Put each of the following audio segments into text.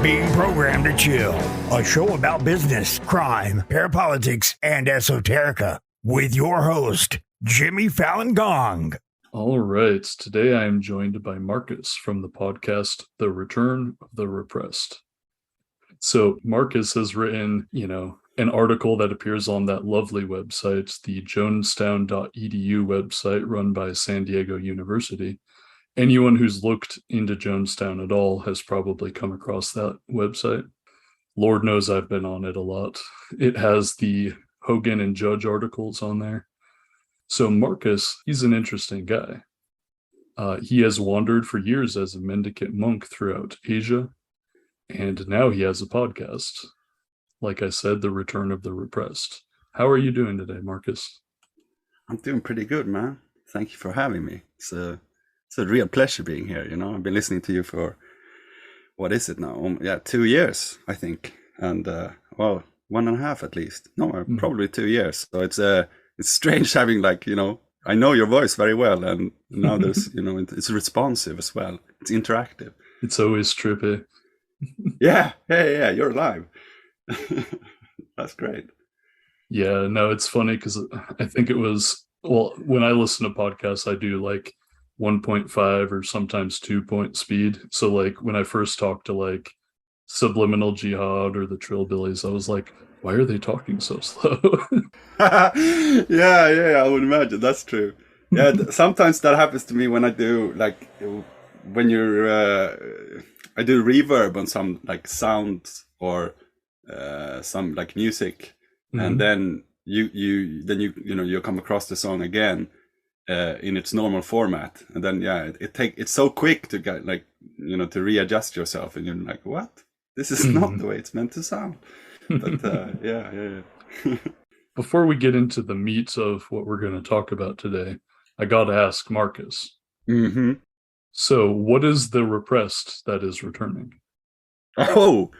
Being Programmed to Chill, a show about business, crime, parapolitics, and esoterica, with your host, Jimmy Fallon Gong. All right, today I am joined by Marcus from the podcast The Return of the Repressed. So Marcus has written, an article that appears on that lovely website, the Jonestown.edu website run by San Diego University. Anyone who's looked into Jonestown at all has probably come across that website. Lord knows I've been on it a lot. It has the Hogan and Judge articles on there. So Marcus, he's an interesting guy. He has wandered for years as a mendicant monk throughout Asia, and now he has a podcast. Like I said, The Return of the Repressed. How are you doing today, Marcus? I'm doing pretty good, man. Thank you for having me. It's a real pleasure being here. I've been listening to you for, what is it now? 2 years, I think. And, 1.5 at least. No, probably 2 years. So it's strange having I know your voice very well. And now there's, it's responsive as well. It's interactive. It's always trippy. Yeah, you're live. That's great. Yeah, no, it's funny because I think it was, when I listen to podcasts, I do 1.5 or sometimes 2-point speed. So when I first talked to Subliminal Jihad or the Trillbillies, I was like, why are they talking so slow? Yeah, I would imagine that's true. Yeah, sometimes that happens to me when I do I do reverb on some sounds or some music, and then you come across the song again in its normal format, and then it's so quick to get to readjust yourself, and you're like, what? This is not the way it's meant to sound. But yeah. Before we get into the meat of what we're going to talk about today, I gotta ask Marcus. So what is the repressed that is returning? Oh,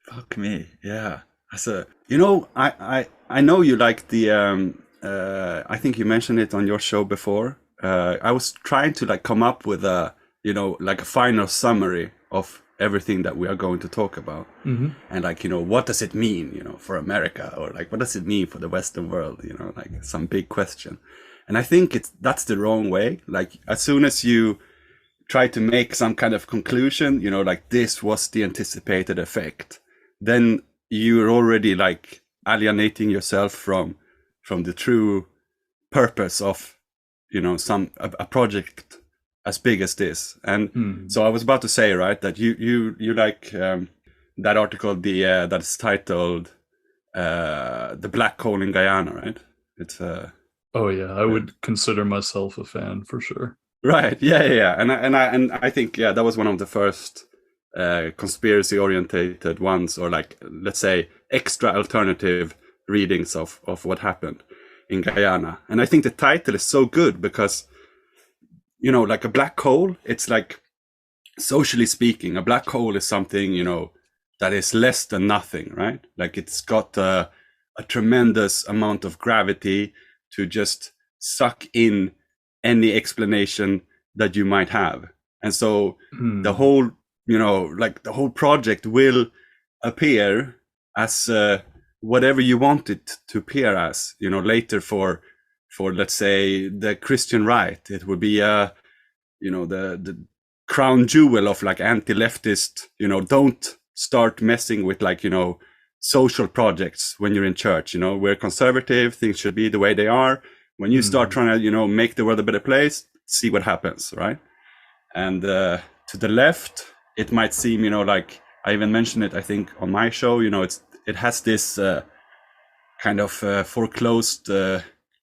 fuck me. Yeah. I know you like the I think you mentioned it on your show before. I was trying to come up with a final summary of everything that we are going to talk about. And what does it mean, for America, or what does it mean for the Western world, some big question. And I think that's the wrong way. As soon as you try to make some kind of conclusion, this was the anticipated effect, then you're already alienating yourself from the true purpose of a project as big as this. And so I was about to say, right, that you like that article, that is titled The Black Hole in Guyana, right? It's oh yeah, I would consider myself a fan for sure. Right. Yeah. And I think that was one of the first conspiracy orientated ones, or let's say extra alternative readings of what happened in Guyana. And I think the title is so good because a black hole, it's socially speaking, a black hole is something that is less than nothing, right? It's got a tremendous amount of gravity to just suck in any explanation that you might have. And so the whole the whole project will appear as whatever you want it to appear as. Later for let's say the Christian right, it would be the crown jewel of anti-leftist, don't start messing with social projects when you're in church. We're conservative, things should be the way they are. When you start trying to make the world a better place, see what happens, right? And to the left, it might seem I even mentioned it, I think, on my show. It has this kind of foreclosed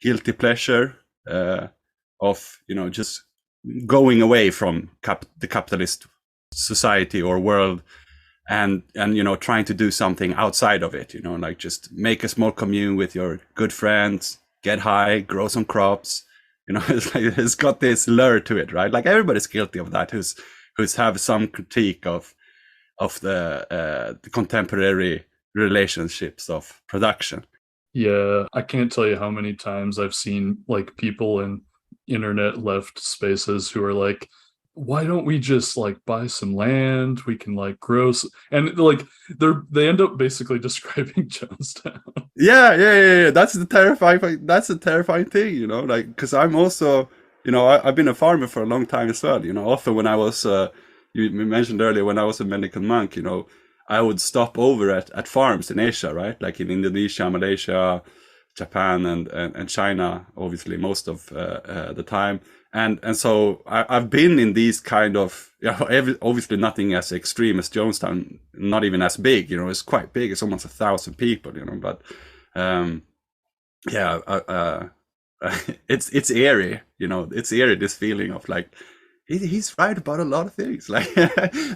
guilty pleasure of just going away from the capitalist society or world, and trying to do something outside of it. Just make a small commune with your good friends, get high, grow some crops. It's got this lure to it, right? Everybody's guilty of that who's have some critique of the contemporary relationships of production. Yeah, I can't tell you how many times I've seen people in internet left spaces who are why don't we just like buy some land? We can like grow and like they end up basically describing Jonestown. Yeah. That's the terrifying. That's the terrifying thing, like because I'm also, I've been a farmer for a long time as well. Often when I was, you mentioned earlier when I was a medical monk, I would stop over at farms in Asia, right? Like in Indonesia, Malaysia, Japan, and China, obviously most of the time. And so I've been in these kind of, obviously nothing as extreme as Jonestown, not even as big, it's quite big. It's almost 1,000 people, but yeah, it's eerie, it's eerie, this feeling of like, he's right about a lot of things. Like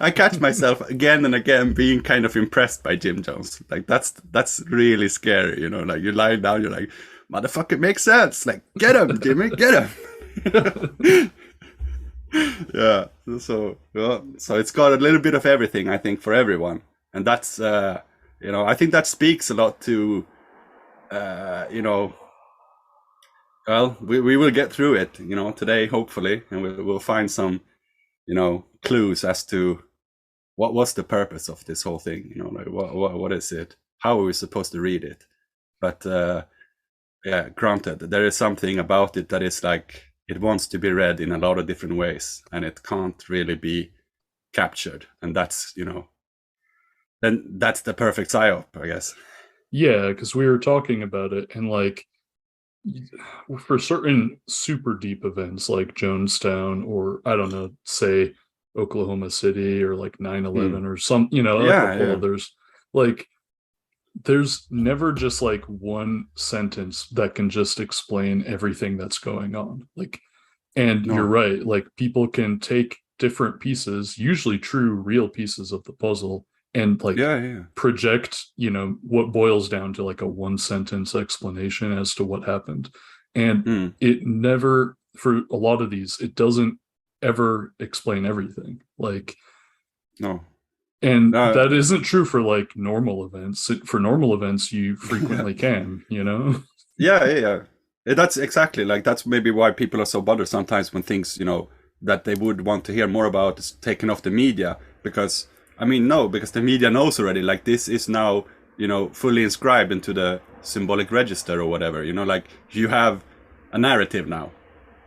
I catch myself again and again being kind of impressed by Jim Jones. Like that's really scary, like you're lying down, you're like, motherfucker, makes sense. Like, get him, Jimmy, get him. Yeah, so it's got a little bit of everything, I think, for everyone, and that's I think that speaks a lot to well, we will get through it, today, hopefully, and we'll find some clues as to what was the purpose of this whole thing, like what is it, how are we supposed to read it. But yeah, granted, there is something about it that is like, it wants to be read in a lot of different ways, and it can't really be captured, and that's then that's the perfect psyop, I guess. Yeah, because we were talking about it, and like for certain super deep events like Jonestown, or I don't know, say Oklahoma City, or like 9/11 or some, a couple others, like there's never just like one sentence that can just explain everything that's going on. Like, and No. you're right, like people can take different pieces, usually true, real pieces of the puzzle, and like project, what boils down to like a one sentence explanation as to what happened. And it never, for a lot of these, it doesn't ever explain everything. Like, no. And that isn't true for like normal events. For normal events, you frequently can, Yeah. That's exactly, like, that's maybe why people are so bothered sometimes when things, that they would want to hear more about is taken off the media. Because, because the media knows already, like, this is now, fully inscribed into the symbolic register or whatever, like, you have a narrative now.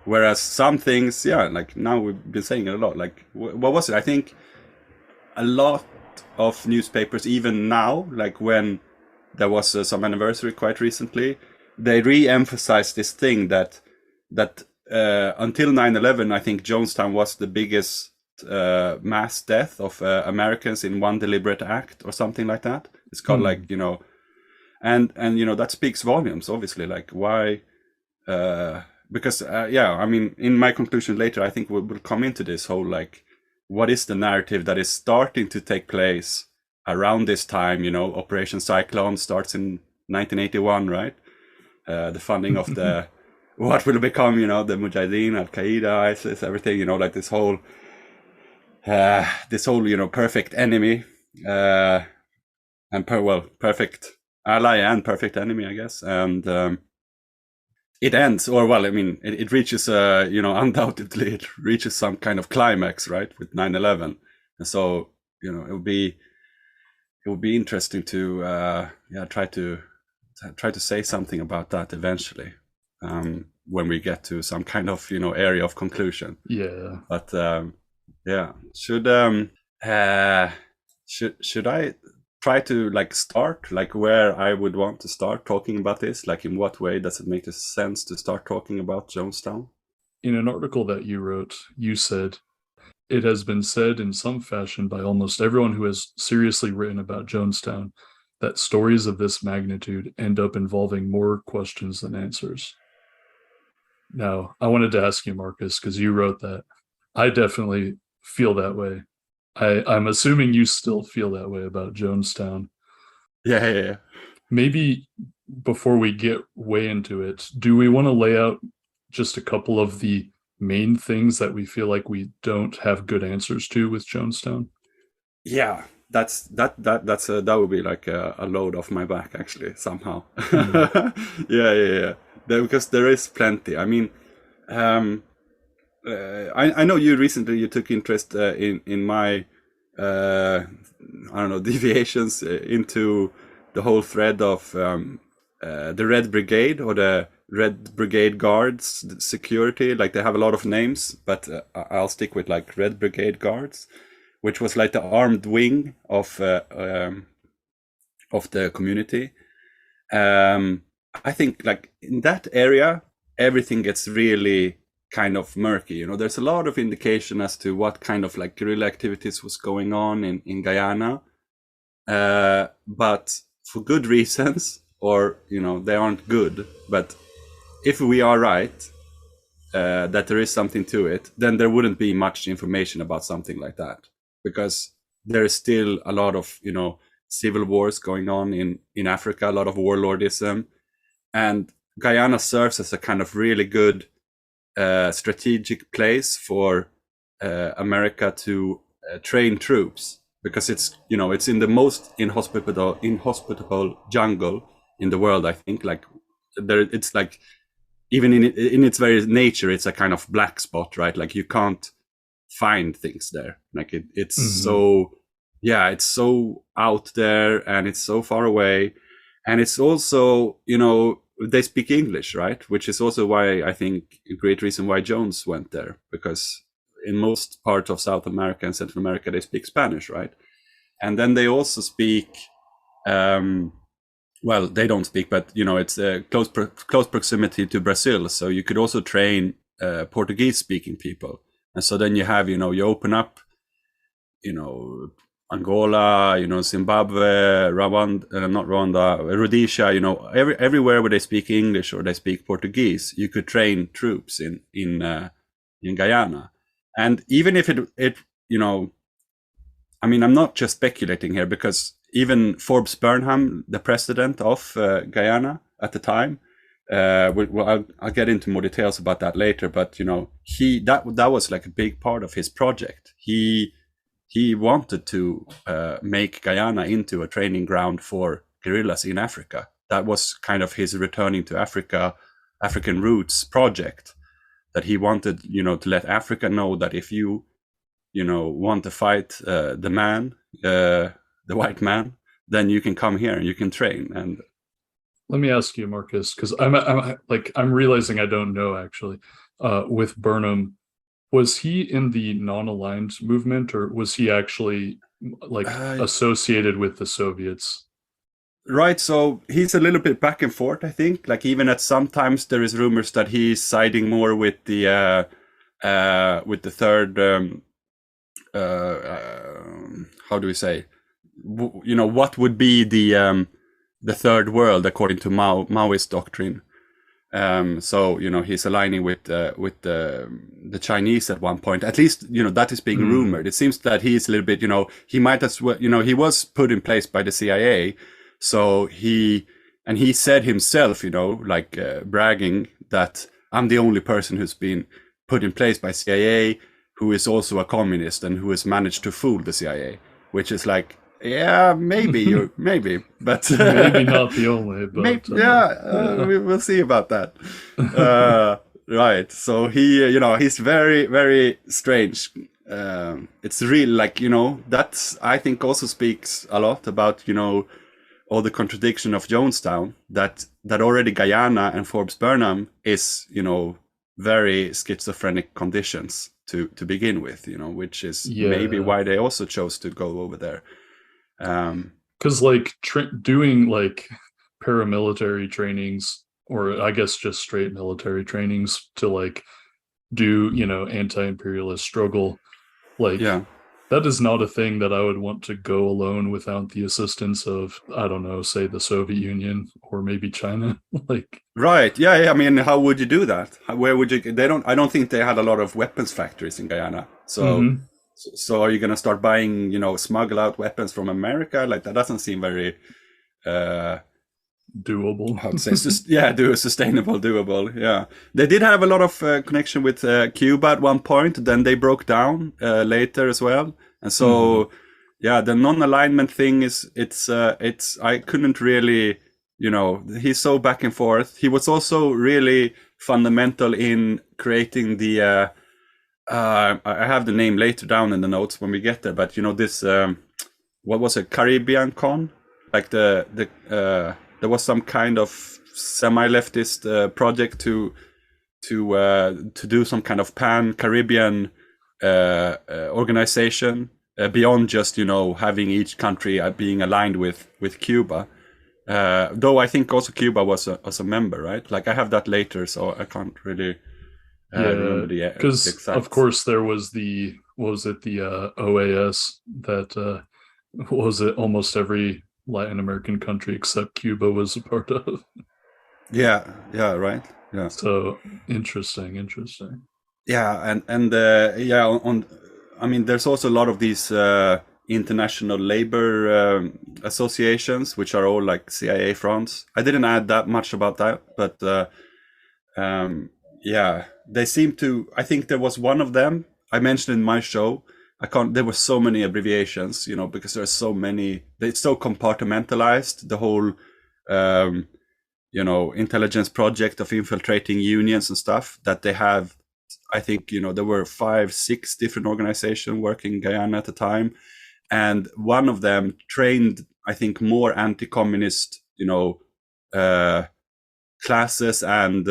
Whereas some things, like, now we've been saying it a lot, like, what was it? I think a lot of newspapers, even now, like when there was some anniversary quite recently, they re-emphasized this thing that until 9/11, I think Jonestown was the biggest mass death of Americans in one deliberate act or something like that. It's called like, and that speaks volumes, obviously, like why, because in my conclusion later, I think we'll come into this whole, like, what is the narrative that is starting to take place around this time? Operation Cyclone starts in 1981, right? The funding of the what will become, the Mujahideen, Al Qaeda, ISIS, everything. Like this whole perfect enemy, and perfect ally and perfect enemy, I guess. And it ends, or it reaches, undoubtedly it reaches some kind of climax, right, with 9/11. And so, it would be interesting to try to say something about that eventually, when we get to some kind of area of conclusion. Yeah. But should I try to like start, like where I would want to start talking about this? Like, in what way does it make sense to start talking about Jonestown? In an article that you wrote, you said, "It has been said in some fashion by almost everyone who has seriously written about Jonestown that stories of this magnitude end up involving more questions than answers." Now, I wanted to ask you, Marcus, because you wrote that. I definitely feel that way. I'm assuming you still feel that way about Jonestown. Yeah. Maybe before we get way into it, do we want to lay out just a couple of the main things that we feel like we don't have good answers to with Jonestown? Yeah, that would be like a load off my back, actually, somehow. Yeah. Because there is plenty. I know you recently you took interest in my I don't know deviations into the whole thread of the Red Brigade or the Red Brigade Guards security. Like they have a lot of names, but I'll stick with like Red Brigade Guards, which was like the armed wing of the community. I think like in that area, everything gets really kind of murky. You know, there's a lot of indication as to what kind of like guerrilla activities was going on in Guyana, but for good reasons, or you know, they aren't good. But if we are right that there is something to it, then there wouldn't be much information about something like that, because there is still a lot of, you know, civil wars going on in Africa, a lot of warlordism, and Guyana serves as a kind of really good strategic place for America to train troops, because it's, you know, it's in the most inhospitable jungle in the world. I think like there, it's like even in its very nature, it's a kind of black spot, right? Like you can't find things there. Like it's so, yeah, it's so out there and it's so far away, and it's also, you know, they speak English, right? Which is also why I think a great reason why Jones went there, because in most parts of South America and Central America, they speak Spanish, right? And then they also speak, well, they don't speak, but you know, it's a close proximity to Brazil. So you could also train Portuguese speaking people. And so then you have, you know, you open up, you know, Angola, you know, Zimbabwe, Rhodesia, you know, everywhere where they speak English or they speak Portuguese, you could train troops in Guyana. And even if it, you know, I mean, I'm not just speculating here, because even Forbes Burnham, the president of Guyana at the time, well, I'll get into more details about that later. But you know, that was like a big part of his project. He wanted to make Guyana into a training ground for guerrillas in Africa. That was kind of his returning to African roots project, that he wanted, you know, to let Africa know that if you know, want to fight the man, the white man, then you can come here and you can train. And let me ask you, Marcus, because I'm realizing I don't know actually. With Burnham, was he in the non-aligned movement, or was he actually like associated with the Soviets? Right, so he's a little bit back and forth, I think. Like even at sometimes there is rumors that he's siding more with the third. How do we say? You know, what would be the third world according to Maoist doctrine? So you know, he's aligning with the Chinese at one point. At least, you know, that is being rumored. It seems that he's a little bit, you know, he might as well, you know, he was put in place by the CIA. So he said himself, you know, like bragging that I'm the only person who's been put in place by CIA who is also a communist and who has managed to fool the CIA, which is like, yeah, maybe maybe, but maybe not the only, but we'll see about that. Right. So he, you know, he's very, very strange. It's really like, you know, that's, I think also speaks a lot about, you know, all the contradiction of Jonestown, that already Guyana and Forbes Burnham is, you know, very schizophrenic conditions to begin with, you know, which is maybe why they also chose to go over there. Because like doing like paramilitary trainings, or I guess just straight military trainings to like do, you know, anti-imperialist struggle, like that is not a thing that I would want to go alone without the assistance of, I don't know, say the Soviet Union or maybe China. Like, right. Yeah. I mean, how would you do that? Where would you, I don't think they had a lot of weapons factories in Guyana. So, so are you going to start buying, you know, smuggle out weapons from America? Like that doesn't seem very, doable. I would say, sustainable, doable. Yeah, they did have a lot of connection with Cuba at one point. Then they broke down later as well, and so yeah, the non-alignment thing is it's I couldn't really, you know, he's so back and forth. He was also really fundamental in creating the I have the name later down in the notes when we get there, but this what was it, Caribbean Con? Like there was some kind of semi-leftist project to do some kind of pan-Caribbean organization beyond just having each country being aligned with Cuba. Though I think also Cuba was a member, right? Like I have that later, so I can't really remember the because exact. of course there was the OAS that was it almost every Latin American country except Cuba was a part of. Yeah, right. Yeah. So interesting. Yeah, and I mean, there's also a lot of these international labor associations, which are all like CIA fronts. I didn't add that much about that, but yeah, they seem to. I think there was one of them I mentioned in my show. There were so many abbreviations, because there's so many. It's so compartmentalized. The whole, intelligence project of infiltrating unions and stuff that they have. I think there were 5-6 different organizations working in Guyana at the time, and one of them trained, I think, more anti-communist, classes and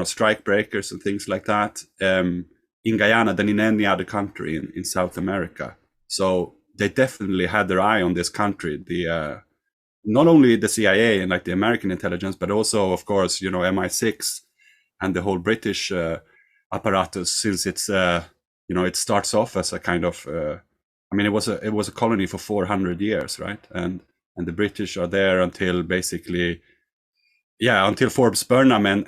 strike breakers and things like that in Guyana than in any other country in South America. So they definitely had their eye on this country. The not only the CIA and like the American intelligence, but also, of course, MI6 and the whole British apparatus, since it's it starts off as a kind of I mean, it was a colony for 400 years, right? And the British are there until basically, until Forbes Burnham and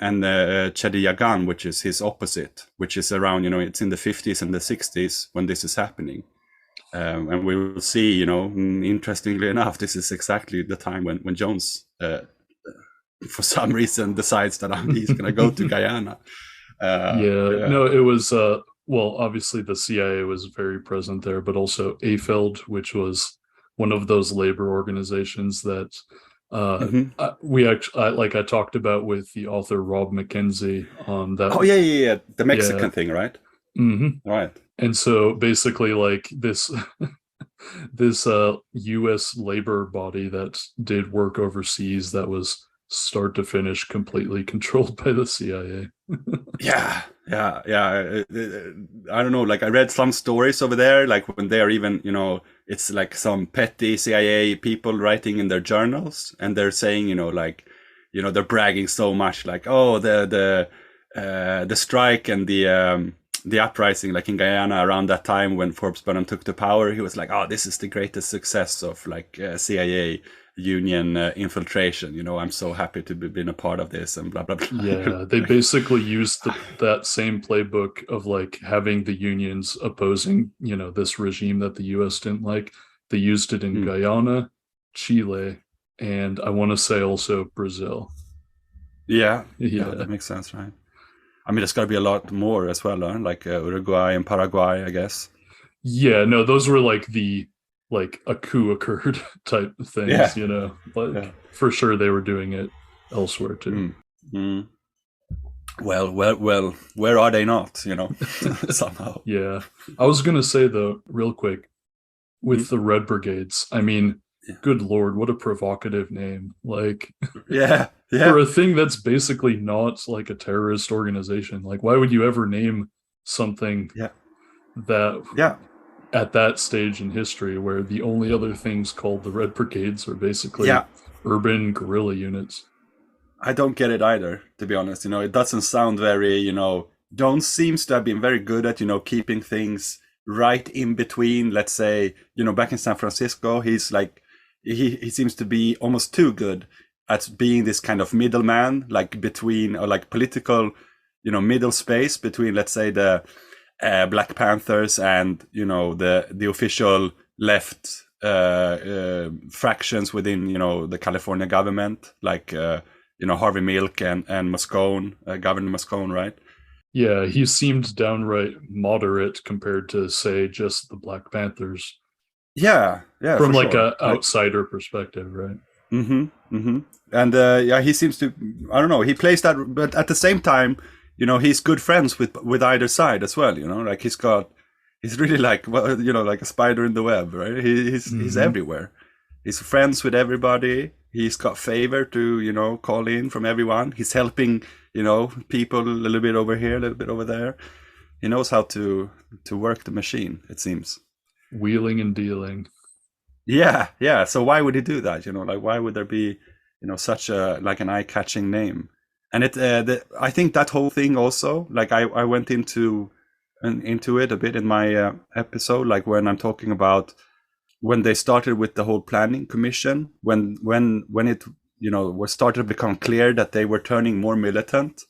Chedi Yagan, which is his opposite, which is around, it's in the 50s and the 60s when this is happening. And we will see, interestingly enough, this is exactly the time when Jones, for some reason, decides that he's going to go to Guyana. No, it was well, obviously the CIA was very present there, but also AFELD, which was one of those labor organizations that I talked about with the author Rob McKenzie on that. Oh yeah, the Mexican thing, right? Mm-hmm. Right. And so basically, like this U.S. labor body that did work overseas that was start to finish completely controlled by the CIA. Yeah. I don't know. Like I read some stories over there, like when they are even, it's like some petty CIA people writing in their journals, and they're saying, they're bragging so much, like, oh, the strike and the uprising, like in Guyana around that time when Forbes Burnham took the power, he was like, oh, this is the greatest success of like CIA union infiltration. I'm so happy to be been a part of this and blah blah blah. Yeah, they basically used that same playbook of like having the unions opposing this regime that the US didn't like. They used it in Guyana, Chile, and I want to say also Brazil. Yeah, that makes sense, right? I mean, there's got to be a lot more as well, huh? Like Uruguay and Paraguay, I guess. Yeah, no, those were like a coup occurred type of things, for sure they were doing it elsewhere too. Well, where are they not, somehow? Yeah. I was going to say though, real quick, with the Red Brigades, I mean, good Lord, what a provocative name. Like, for a thing that's basically not like a terrorist organization, like why would you ever name something that at that stage in history where the only other things called the Red Brigades are basically urban guerrilla units? I don't get it either, to be honest. It doesn't sound very, Jones seems to have been very good at, keeping things right in between. Let's say, back in San Francisco, he's like, he seems to be almost too good at being this kind of middleman, like between, or like political, middle space between, let's say, the Black Panthers and the official left fractions within the California government, like Harvey Milk and Moscone, Governor Moscone, right? Yeah, he seemed downright moderate compared to, say, just the Black Panthers. Yeah, from like a outsider perspective, right? And he seems to, I don't know, he plays that, but at the same time, he's good friends with either side as well. Like he's really like, well, like a spider in the web, right? He's everywhere. He's friends with everybody. He's got favor to call in from everyone. He's helping people a little bit over here, a little bit over there. He knows how to work the machine, it seems. Wheeling and dealing. Yeah. So why would he do that? Like why would there be such a like an eye-catching name? And I think that whole thing also, like I went into it a bit in my episode, like when I'm talking about when they started with the whole planning commission, when it was started to become clear that they were turning more militant,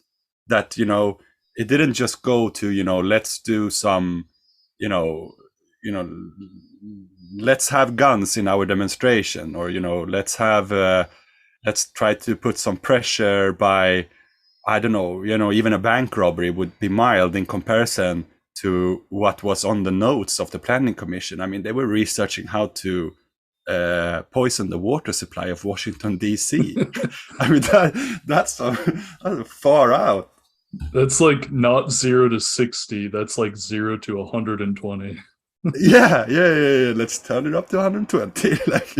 that it didn't just go to let's do some let's have guns in our demonstration, or let's try to put some pressure by, I don't know, even a bank robbery would be mild in comparison to what was on the notes of the planning commission. I mean, they were researching how to poison the water supply of Washington D.C. I mean, that's far out. That's like not 0 to 60. That's like 0 to 120. Yeah. Let's turn it up to 120. Like,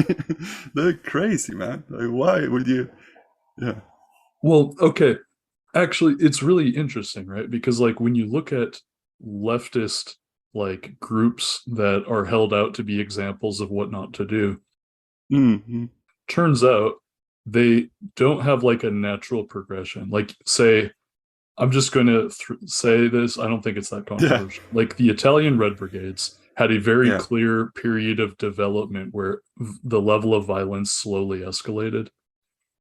they're crazy, man. Like, why would you? Yeah. Well, okay. Actually, it's really interesting, right? Because like when you look at leftist like groups that are held out to be examples of what not to do, turns out they don't have like a natural progression. Like, say, I'm just going to say this. I don't think it's that controversial. Yeah. Like the Italian Red Brigades had a very clear period of development where the level of violence slowly escalated.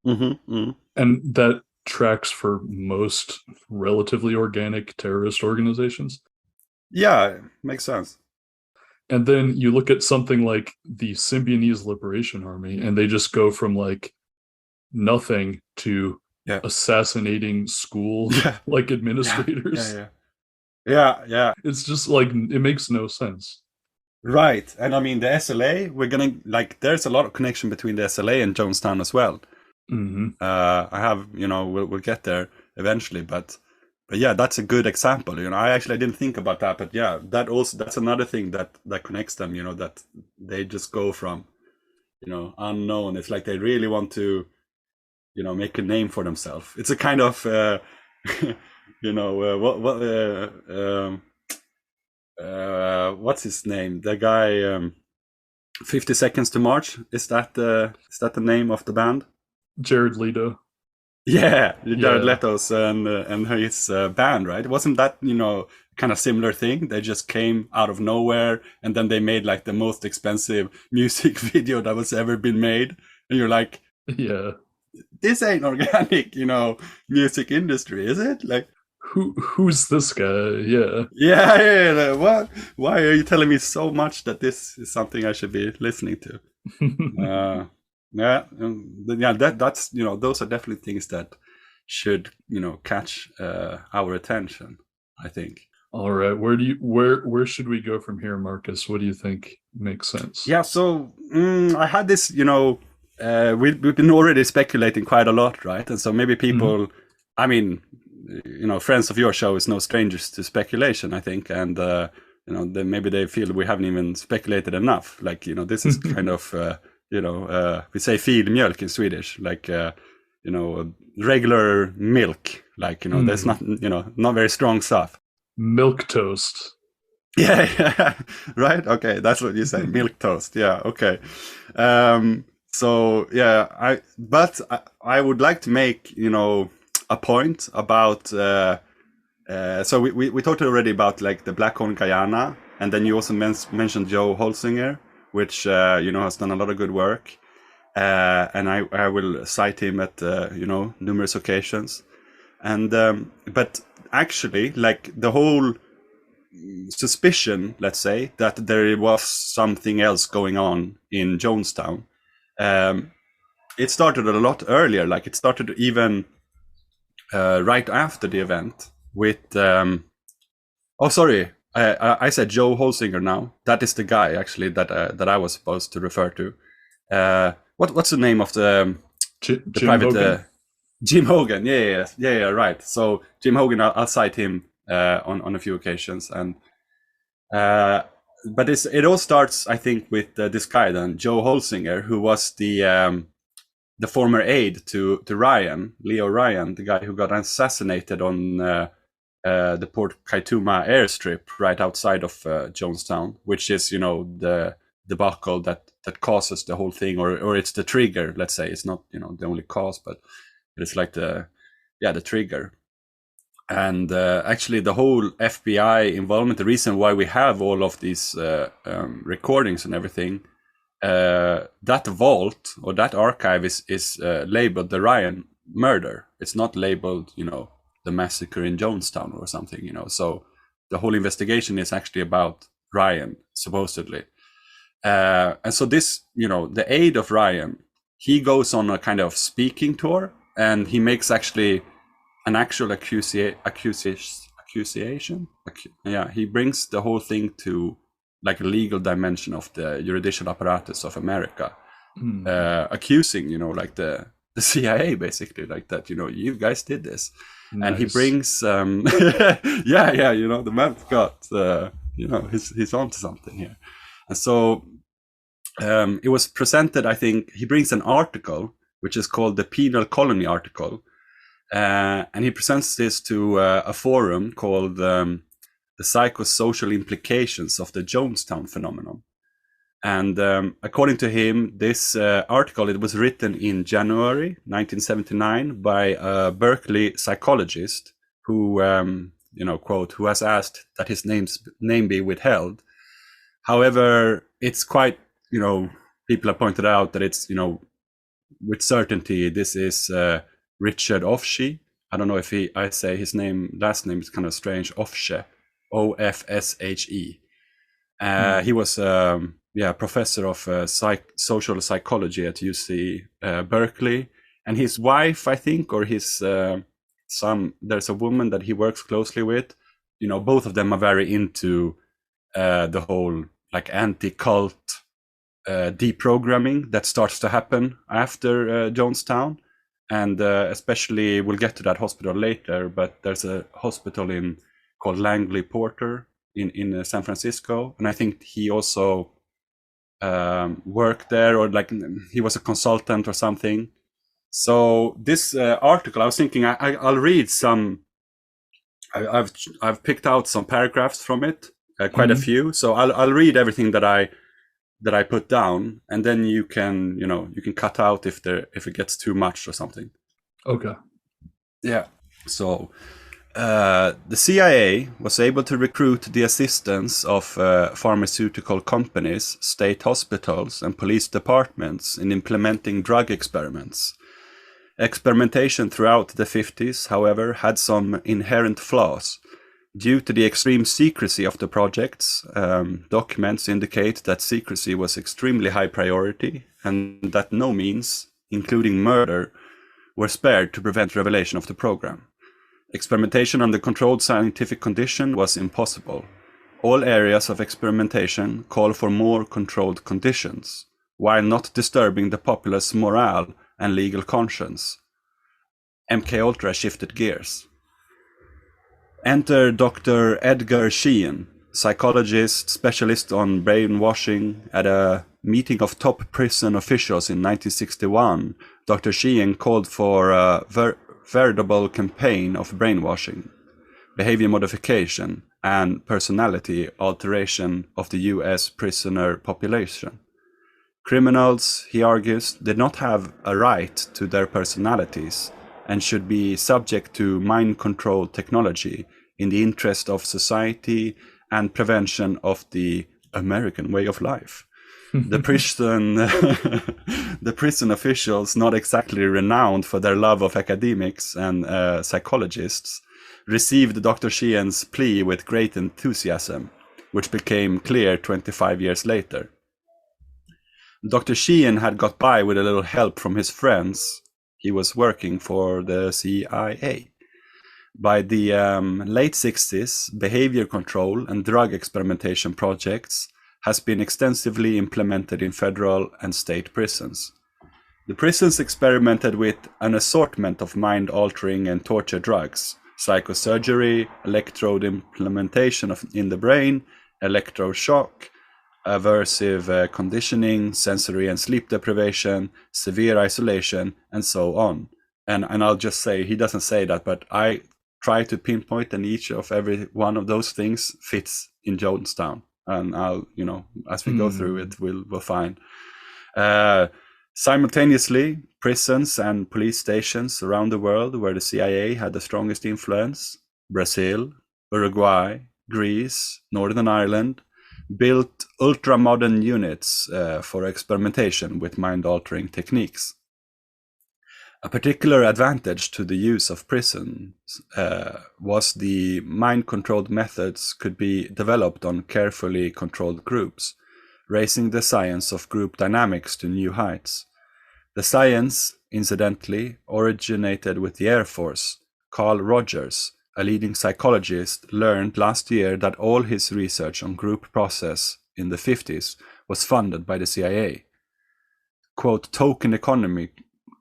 And that tracks for most relatively organic terrorist organizations. Yeah, makes sense. And then you look at something like the Symbionese Liberation Army, and they just go from like nothing to assassinating school like administrators. Yeah. It's just like, it makes no sense. Right. And I mean, the SLA, there's a lot of connection between the SLA and Jonestown as well. I have, we'll get there eventually, but yeah, that's a good example. I didn't think about that, but yeah, that's another thing that connects them. That they just go from, unknown. It's like they really want to, make a name for themselves. It's a kind of, what's his name? The guy, 50 Seconds to March. Is that the name of the band? Jared Leto. Yeah, Jared Leto's and his band, right? Wasn't that kind of similar thing? They just came out of nowhere, and then they made like the most expensive music video that was ever been made, and you're like, yeah, this ain't organic, music industry, is it? Like, who's this guy? Yeah. What? Why are you telling me so much that this is something I should be listening to? That's those are definitely things that should catch our attention, I think. All right, where should we go from here, Marcus? What do you think makes sense? Yeah, so I had this, we've been already speculating quite a lot, right? And so maybe people, I mean, friends of your show is no strangers to speculation, I think, and maybe they feel we haven't even speculated enough. Like, this is kind of we say filmjölk in Swedish, like regular milk, like there's not not very strong stuff. Milk toast. Yeah, right. Okay, that's what you say. Milk toast. Yeah. Okay. So yeah, I would like to make a point about. So we talked already about like the Black Horn Guyana, and then you also mentioned Joe Holsinger, which has done a lot of good work, and I will cite him at numerous occasions, and but actually, like the whole suspicion, let's say, that there was something else going on in Jonestown, it started a lot earlier. Like it started even right after the event with I said Joe Holsinger now. That is the guy actually that I was supposed to refer to. What's the name of the Jim private? Logan? Jim Hogan, yeah, right. So Jim Hogan, I'll cite him on a few occasions, and but it all starts, I think, with this guy then, Joe Holsinger, who was the former aide to Ryan, Leo Ryan, the guy who got assassinated on the Port Kaituma airstrip right outside of Jonestown, which is, the debacle that causes the whole thing, or it's the trigger. Let's say it's not, the only cause, but it's like the trigger. And actually, the whole FBI involvement, the reason why we have all of these recordings and everything, that vault or that archive is labeled the Ryan murder. It's not labeled, the massacre in Jonestown or something, So the whole investigation is actually about Ryan, supposedly. And so this, the aide of Ryan, he goes on a kind of speaking tour, and he makes actually an actual accusation. He brings the whole thing to like a legal dimension of the judicial apparatus of America, accusing, like the CIA, basically, like that, you guys did this. Nice. And he brings, the man's got, he's onto something here. And so it was presented, I think, he brings an article, which is called the Penal Colony article. And he presents this to a forum called the Psychosocial Implications of the Jonestown Phenomenon. And according to him, this article, it was written in January 1979 by a Berkeley psychologist who, quote, who has asked that his name be withheld. However, it's quite, people have pointed out that it's, with certainty, this is Richard Ofshe. I don't know if I say his last name is kind of strange, Ofshe, Ofshe. He was professor of social psychology at UC Berkeley, and his wife, I think, or his son, there's a woman that he works closely with. Both of them are very into the whole like anti-cult deprogramming that starts to happen after Jonestown. And especially, we'll get to that hospital later, but there's a hospital called Langley Porter in San Francisco. And I think he also worked there, or like he was a consultant or something. So this article, I was thinking I'll read some, I've picked out some paragraphs from it, quite a few. So I'll read everything that I put down, and then you can cut out if it gets too much or something. Okay. Yeah. So the CIA was able to recruit the assistance of pharmaceutical companies, state hospitals, and police departments in implementing drug experiments. Experimentation throughout the 50s, however, had some inherent flaws. Due to the extreme secrecy of the projects, documents indicate that secrecy was extremely high priority, and that no means, including murder, were spared to prevent revelation of the program. Experimentation under controlled scientific condition was impossible. All areas of experimentation call for more controlled conditions, while not disturbing the populace morale and legal conscience. MKUltra shifted gears. Enter Dr. Edgar Sheehan, psychologist, specialist on brainwashing. At a meeting of top prison officials in 1961, Dr. Sheehan called for a veritable campaign of brainwashing, behavior modification, and personality alteration of the US prisoner population. Criminals, he argues, did not have a right to their personalities and should be subject to mind control technology in the interest of society and prevention of the American way of life. The prison officials, not exactly renowned for their love of academics and psychologists, received Dr. Sheehan's plea with great enthusiasm, which became clear 25 years later. Dr. Sheehan had got by with a little help from his friends. He was working for the CIA. By the late 60s, behavior control and drug experimentation projects has been extensively implemented in federal and state prisons. The prisons experimented with an assortment of mind-altering and torture drugs, psychosurgery, electrode implementation in the brain, electroshock, aversive conditioning, sensory and sleep deprivation, severe isolation, and so on. And I'll just say, he doesn't say that, but I try to pinpoint, and each of every one of those things fits in Jonestown. And I'll, as we go through it, we'll find. Simultaneously, prisons and police stations around the world where the CIA had the strongest influence, Brazil, Uruguay, Greece, Northern Ireland, built ultra-modern units for experimentation with mind-altering techniques. A particular advantage to the use of prisons was the mind-controlled methods could be developed on carefully controlled groups, raising the science of group dynamics to new heights. The science, incidentally, originated with the Air Force. Carl Rogers, a leading psychologist, learned last year that all his research on group process in the 50s was funded by the CIA. Quote, token economy,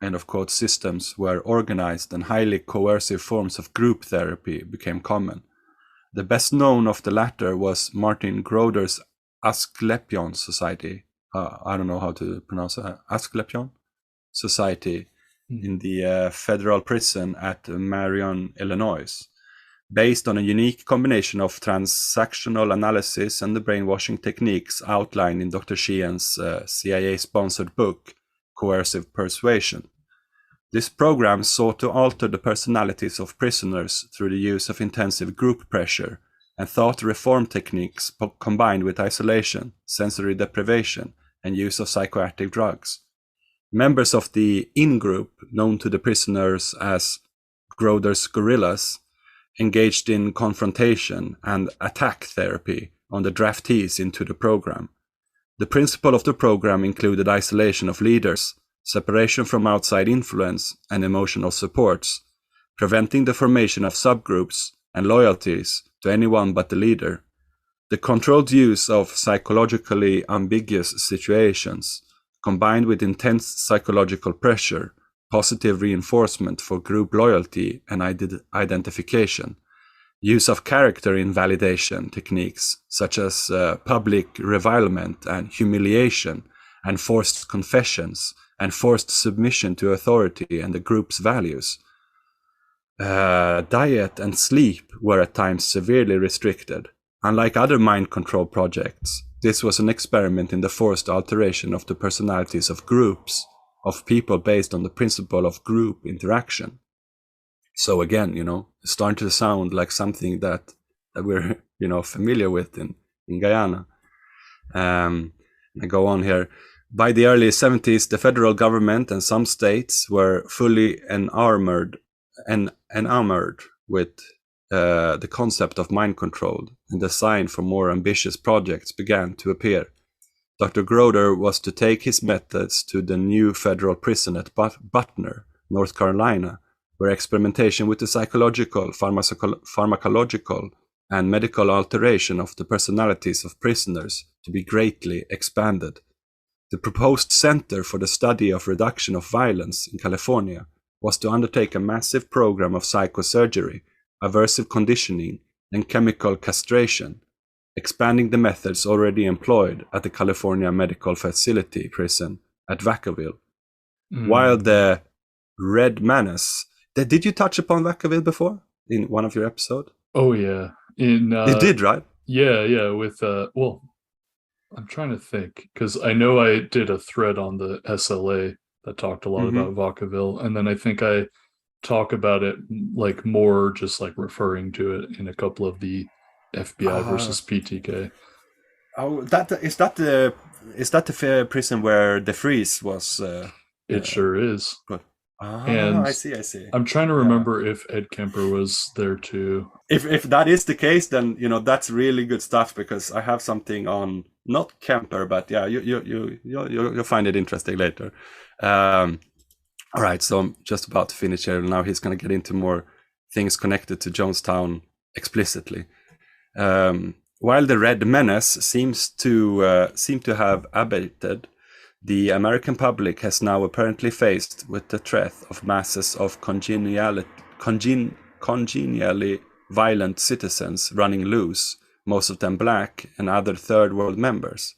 end of quote, systems where organized and highly coercive forms of group therapy became common. The best known of the latter was Martin Groder's Asklepios Society. I don't know how to pronounce it. Asklepios Society in the federal prison at Marion, Illinois, based on a unique combination of transactional analysis and the brainwashing techniques outlined in Dr. Sheehan's CIA-sponsored book, Coercive Persuasion. This program sought to alter the personalities of prisoners through the use of intensive group pressure and thought reform techniques combined with isolation, sensory deprivation, and use of psychoactive drugs. Members of the in-group, known to the prisoners as Groder's guerrillas, engaged in confrontation and attack therapy on the draftees into the program. The principle of the program included isolation of leaders, separation from outside influence, and emotional supports, preventing the formation of subgroups and loyalties to anyone but the leader. The controlled use of psychologically ambiguous situations, combined with intense psychological pressure, positive reinforcement for group loyalty and identification, use of character invalidation techniques such as public revilement and humiliation, and forced confessions and forced submission to authority and the group's values. Diet and sleep were at times severely restricted. Unlike other mind control projects, this was an experiment in the forced alteration of the personalities of groups, of people based on the principle of group interaction. So again, it's starting to sound like something that we're, familiar with in Guyana. I go on here. By the early 70s, the federal government and some states were fully enamored with the concept of mind control, and the sign for more ambitious projects began to appear. Dr. Groder was to take his methods to the new federal prison at Butner, North Carolina, where experimentation with the psychological, pharmacological, and medical alteration of the personalities of prisoners to be greatly expanded. The proposed Center for the Study of Reduction of Violence in California was to undertake a massive program of psychosurgery, aversive conditioning, and chemical castration, expanding the methods already employed at the California Medical Facility prison at Vacaville. While the Red Menace, did you touch upon Vacaville before in one of your episodes? Oh yeah, you did, right? Yeah. With I'm trying to think because I know I did a thread on the SLA that talked a lot about Vacaville, and then I think I talk about it like more just like referring to it in a couple of the FBI versus PTK. Oh, is that the prison where De Vries was? It sure is. Good. And I see. I'm trying to remember if Ed Kemper was there too. If that is the case, then that's really good stuff, because I have something on not Kemper, but yeah, you'll find it interesting later. All right, so I'm just about to finish here. Now he's going to get into more things connected to Jonestown explicitly. While the Red Menace seems to have abated, The American public has now apparently faced with the threat of masses of congenially violent citizens running loose, most of them black and other third world members.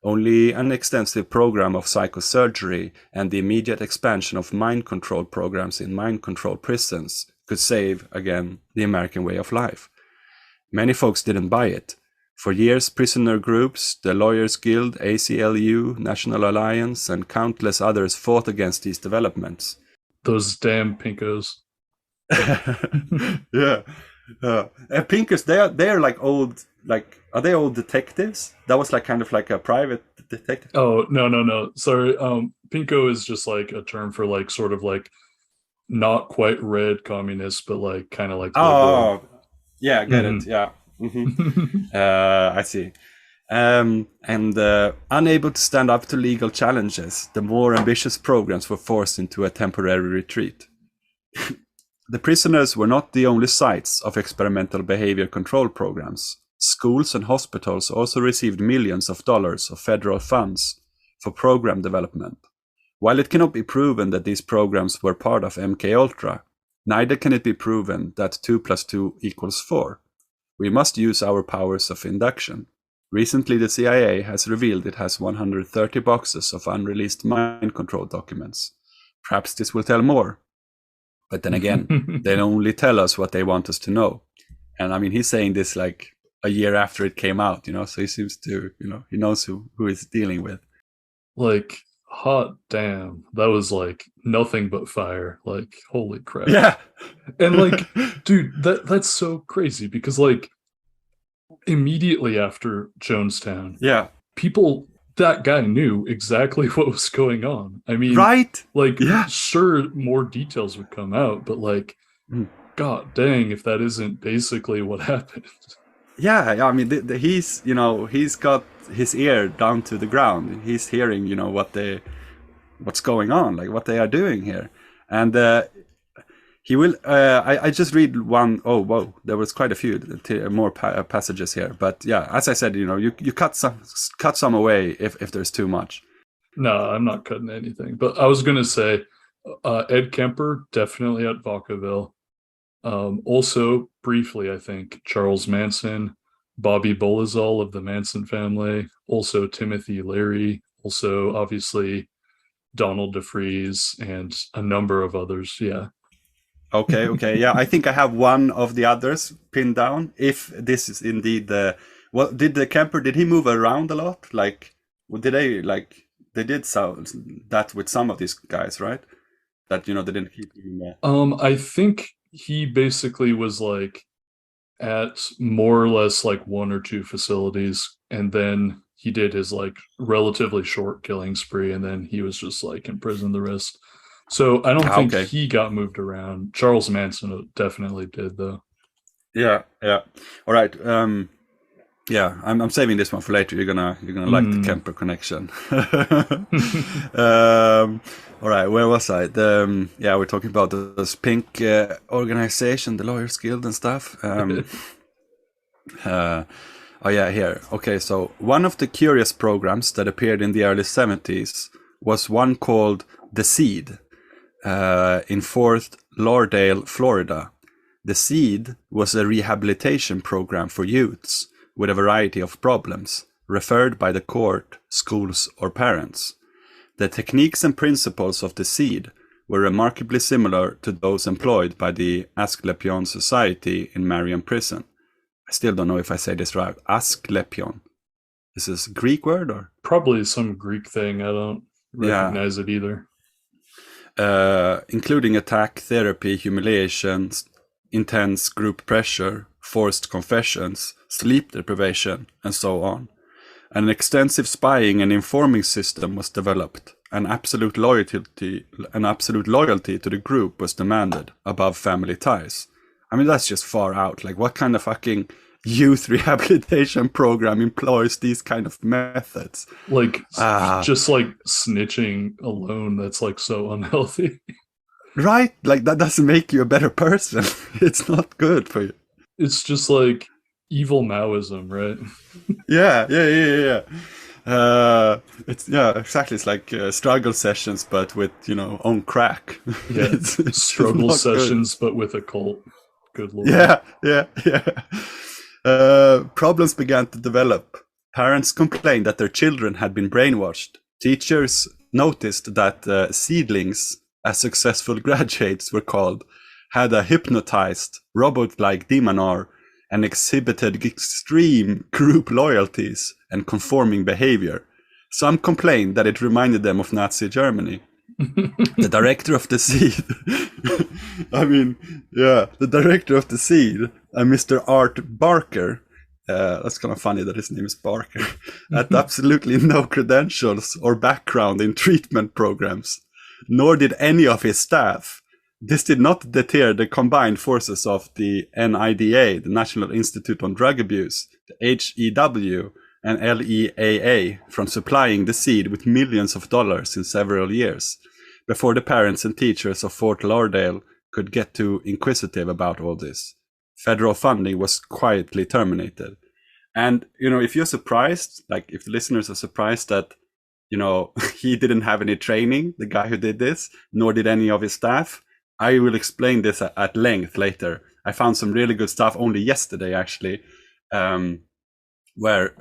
Only an extensive program of psychosurgery and the immediate expansion of mind control programs in mind control prisons could save, again, the American way of life. Many folks didn't buy it. For years, prisoner groups, the Lawyers Guild, ACLU, National Alliance, and countless others fought against these developments. Those damn pinkos. Yeah. Pinkers, they're like old, like, are they old detectives? That was like kind of like a private detective. Oh, no. Sorry. Pinko is just like a term for like sort of like not quite red communists, but like kind of like liberal. Yeah, get it. Yeah. I see. And unable to stand up to legal challenges, the more ambitious programs were forced into a temporary retreat. The prisoners were not the only sites of experimental behavior control programs. Schools and hospitals also received millions of dollars of federal funds for program development. While it cannot be proven that these programs were part of MKUltra, neither can it be proven that 2 + 2 = 4. We must use our powers of induction. Recently, the CIA has revealed it has 130 boxes of unreleased mind control documents. Perhaps this will tell more. But then again, they only tell us what they want us to know. And I mean, he's saying this like a year after it came out, so he seems to, he knows who he's dealing with. Like, hot damn, that was like nothing but fire. Like, holy crap. Yeah. And like, dude, that's so crazy because like immediately after Jonestown, yeah, that guy knew exactly what was going on. I mean, right? Like, sure, more details would come out, but like, god dang, if that isn't basically what happened. Yeah, I mean, he's got his ear down to the ground. He's hearing, what's going on, like what they are doing here, and he will. I just read one. Oh, whoa! There was quite a few more passages here, but yeah, as I said, you cut some away if there's too much. No, I'm not cutting anything. But I was gonna say, Ed Kemper definitely at Vacaville. Also, briefly, I think Charles Manson, Bobby Bolizol of the Manson family, also Timothy Leary, also obviously Donald DeFreeze, and a number of others. Yeah. Okay. Yeah, I think I have one of the others pinned down. If this is indeed did the Kemper, did he move around a lot? Like, did they did that with some of these guys, right? That, they didn't keep him there. I think he basically was like at more or less like one or two facilities, and then he did his like relatively short killing spree, and then he was just like in prison the rest. So I don't think he got moved around. Charles Manson definitely did, though. Yeah. All right. Yeah, I'm saving this one for later. You're gonna like the Kemper connection. All right, where was I? We're talking about this pink organization, the Lawyers Guild and stuff. Here. Okay, so one of the curious programs that appeared in the early 70s was one called The Seed in Fort Lauderdale, Florida. The Seed was a rehabilitation program for youths with a variety of problems, referred by the court, schools, or parents. The techniques and principles of The Seed were remarkably similar to those employed by the Asklepion Society in Marion Prison. I still don't know if I say this right. Asklepion. Is this a Greek word or? Probably some Greek thing. I don't recognize it either. Including attack, therapy, humiliations, intense group pressure, forced confessions, sleep deprivation, and so on. An extensive spying and informing system was developed. An absolute loyalty to the group was demanded above family ties. I mean, that's just far out. Like, what kind of fucking youth rehabilitation program employs these kind of methods? Like, just like snitching alone, that's like so unhealthy. Right? Like, that doesn't make you a better person. It's not good for you. It's just like evil Maoism, right? Yeah. It's exactly. It's like struggle sessions, but with on crack. Yeah, It's struggle not good. sessions, but with a cult. Good lord. Yeah. Problems began to develop. Parents complained that their children had been brainwashed. Teachers noticed that seedlings, as successful graduates were called, had a hypnotized, robot-like demeanor and exhibited extreme group loyalties and conforming behavior. Some complained that it reminded them of Nazi Germany. The director of the seed, the director of the seed, Mr. Art Barker, that's kind of funny that his name is Barker, had absolutely no credentials or background in treatment programs, nor did any of his staff. This did not deter the combined forces of the NIDA, the National Institute on Drug Abuse, the HEW, and LEAA from supplying the seed with millions of dollars in several years, before the parents and teachers of Fort Lauderdale could get too inquisitive about all this. Federal funding was quietly terminated. And, if you're surprised, like if the listeners are surprised that, he didn't have any training, the guy who did this, nor did any of his staff, I will explain this at length later. I found some really good stuff only yesterday, actually, where,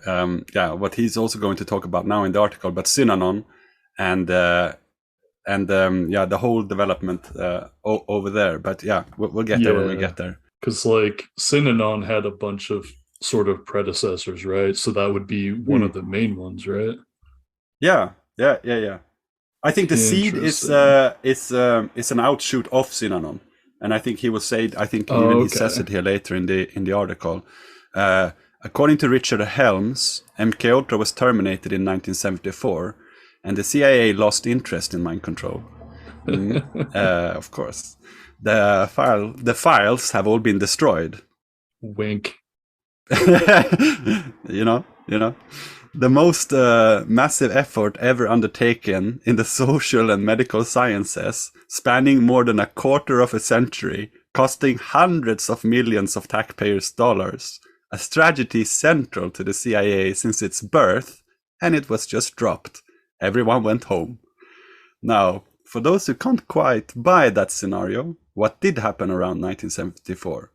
what he's also going to talk about now in the article, but Synanon and the whole development over there. But we'll get there when we get there. Because like Synanon had a bunch of sort of predecessors, right? So that would be one of the main ones, right? Yeah. I think the seed is an outshoot of Synanon, and I think he will say. I think he says it here later in the article. According to Richard Helms, MKUltra was terminated in 1974, and the CIA lost interest in mind control. Of course, the files have all been destroyed. Wink. you know. The most massive effort ever undertaken in the social and medical sciences, spanning more than a quarter of a century, costing hundreds of millions of taxpayers' dollars, a strategy central to the CIA since its birth, and it was just dropped. Everyone went home. Now, for those who can't quite buy that scenario, what did happen around 1974?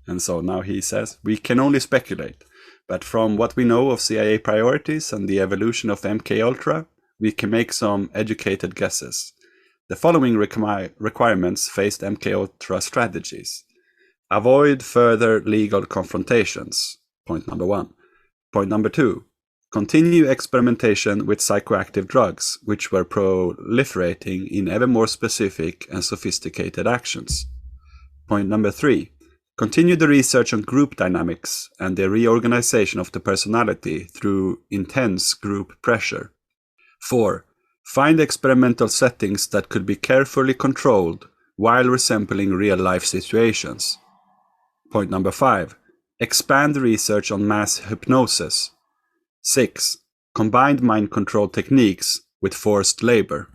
And so now he says, we can only speculate. But from what we know of CIA priorities and the evolution of MKUltra, we can make some educated guesses. The following requirements faced MKUltra strategies. Avoid further legal confrontations. Point number 1. Point number 2. Continue experimentation with psychoactive drugs, which were proliferating in ever more specific and sophisticated actions. Point number 3. Continue the research on group dynamics and the reorganization of the personality through intense group pressure. 4. Find experimental settings that could be carefully controlled while resembling real-life situations. Point number 5. Expand research on mass hypnosis. 6. Combined mind control techniques with forced labor.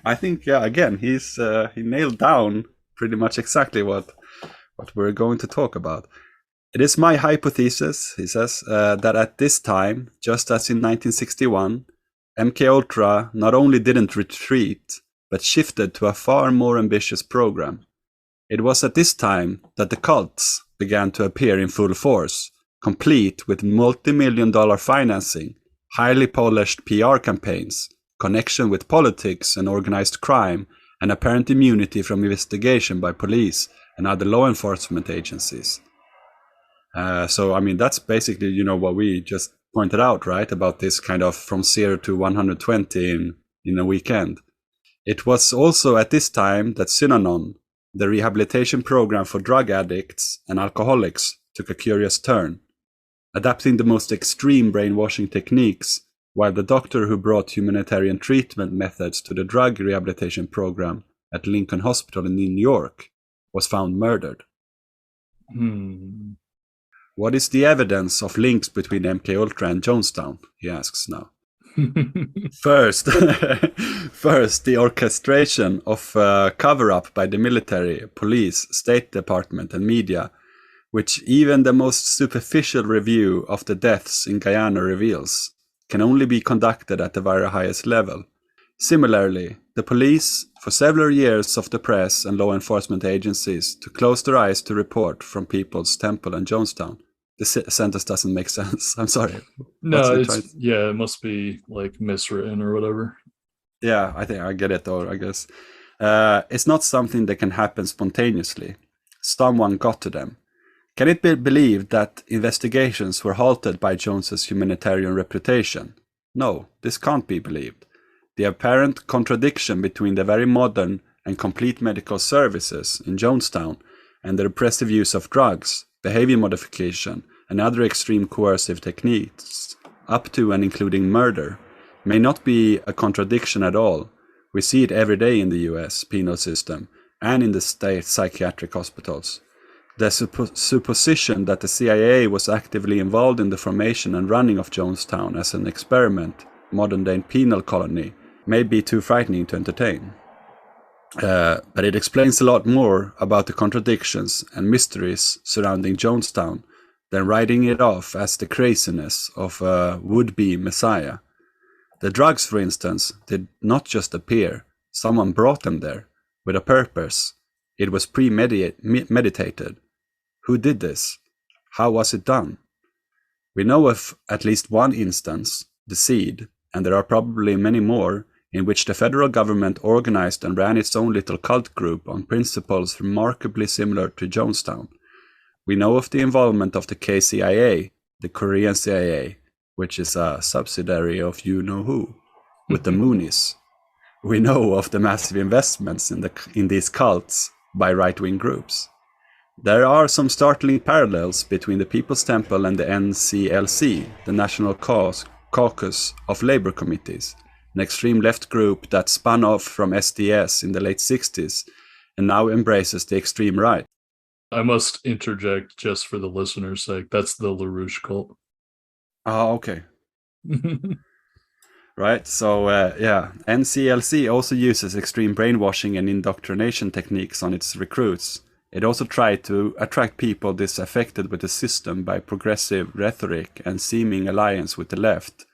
I think, again, he nailed down pretty much exactly what we're going to talk about. It is my hypothesis, he says, that at this time, just as in 1961, MKUltra not only didn't retreat, but shifted to a far more ambitious program. It was at this time that the cults began to appear in full force, complete with multi-million-dollar financing, highly polished PR campaigns, connection with politics and organized crime, and apparent immunity from investigation by police and other law enforcement agencies. So, I mean, that's basically, what we just pointed out, right? About this kind of from 0 to 120 in a weekend. It was also at this time that Synanon, the rehabilitation program for drug addicts and alcoholics, took a curious turn, adapting the most extreme brainwashing techniques, while the doctor who brought humanitarian treatment methods to the drug rehabilitation program at Lincoln Hospital in New York was found murdered. What is the evidence of links between MKUltra and Jonestown? He asks now. First, the orchestration of cover-up by the military, police, State Department, and media which even the most superficial review of the deaths in Guyana reveals, can only be conducted at the very highest level. Similarly, the police, for several years of the press and law enforcement agencies, to close their eyes to report from People's Temple and Jonestown. This sentence doesn't make sense. I'm sorry. No, it must be like miswritten or whatever. Yeah, I think I get it though, I guess. It's not something that can happen spontaneously. Someone got to them. Can it be believed that investigations were halted by Jones's humanitarian reputation? No, this can't be believed. The apparent contradiction between the very modern and complete medical services in Jonestown and the repressive use of drugs, behavior modification, and other extreme coercive techniques, up to and including murder, may not be a contradiction at all. We see it every day in the US penal system and in the state psychiatric hospitals. The supposition that the CIA was actively involved in the formation and running of Jonestown as an experiment, modern-day penal colony, may be too frightening to entertain. But it explains a lot more about the contradictions and mysteries surrounding Jonestown than writing it off as the craziness of a would-be messiah. The drugs, for instance, did not just appear. Someone brought them there, with a purpose. It was premeditated. Who did this? How was it done? We know of at least one instance, the Seed, and there are probably many more, in which the federal government organized and ran its own little cult group on principles remarkably similar to Jonestown. We know of the involvement of the KCIA, the Korean CIA, which is a subsidiary of you-know-who, with the Moonies. We know of the massive investments in these cults by right-wing groups. There are some startling parallels between the People's Temple and the NCLC, the National Caucus of Labor Committees, an extreme left group that spun off from SDS in the late 60s and now embraces the extreme right. I must interject just for the listener's sake. That's the LaRouche cult. Oh, okay. Right, so NCLC also uses extreme brainwashing and indoctrination techniques on its recruits. It also tried to attract people disaffected with the system by progressive rhetoric and seeming alliance with the left.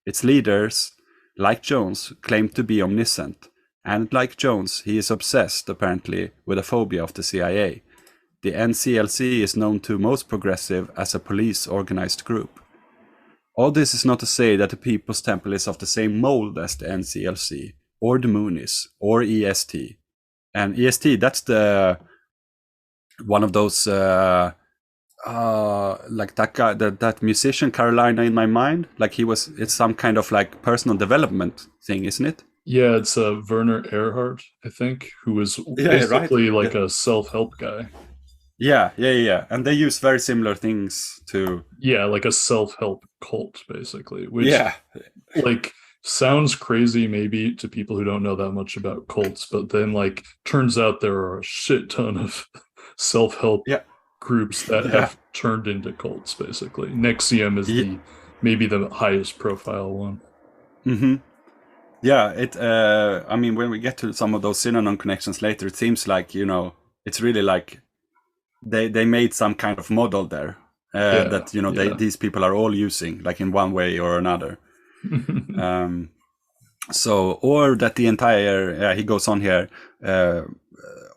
Its leaders, like Jones, claim to be omniscient, and like Jones, he is obsessed, apparently, with a phobia of the CIA. The NCLC is known to most progressive as a police-organized group. All this is not to say that the People's Temple is of the same mold as the NCLC, or the Moonies, or EST. And EST, that's one of those, like that guy, that musician, Carolina in My Mind. Like it's some kind of like personal development thing, isn't it? Yeah, it's Werner Erhard, I think, who is basically like a self-help guy. Yeah. And they use very similar things to... Yeah, like a self-help cult, basically. Which, like, sounds crazy maybe to people who don't know that much about cults, but then, like, turns out there are a shit ton of self-help groups that have turned into cults, basically. NXIVM is maybe the highest profile one. Mm-hmm. Yeah, I mean, when we get to some of those synonym connections later, it seems like, it's really like they made some kind of model there that, these people are all using, like in one way or another. Or that the entire, he goes on here,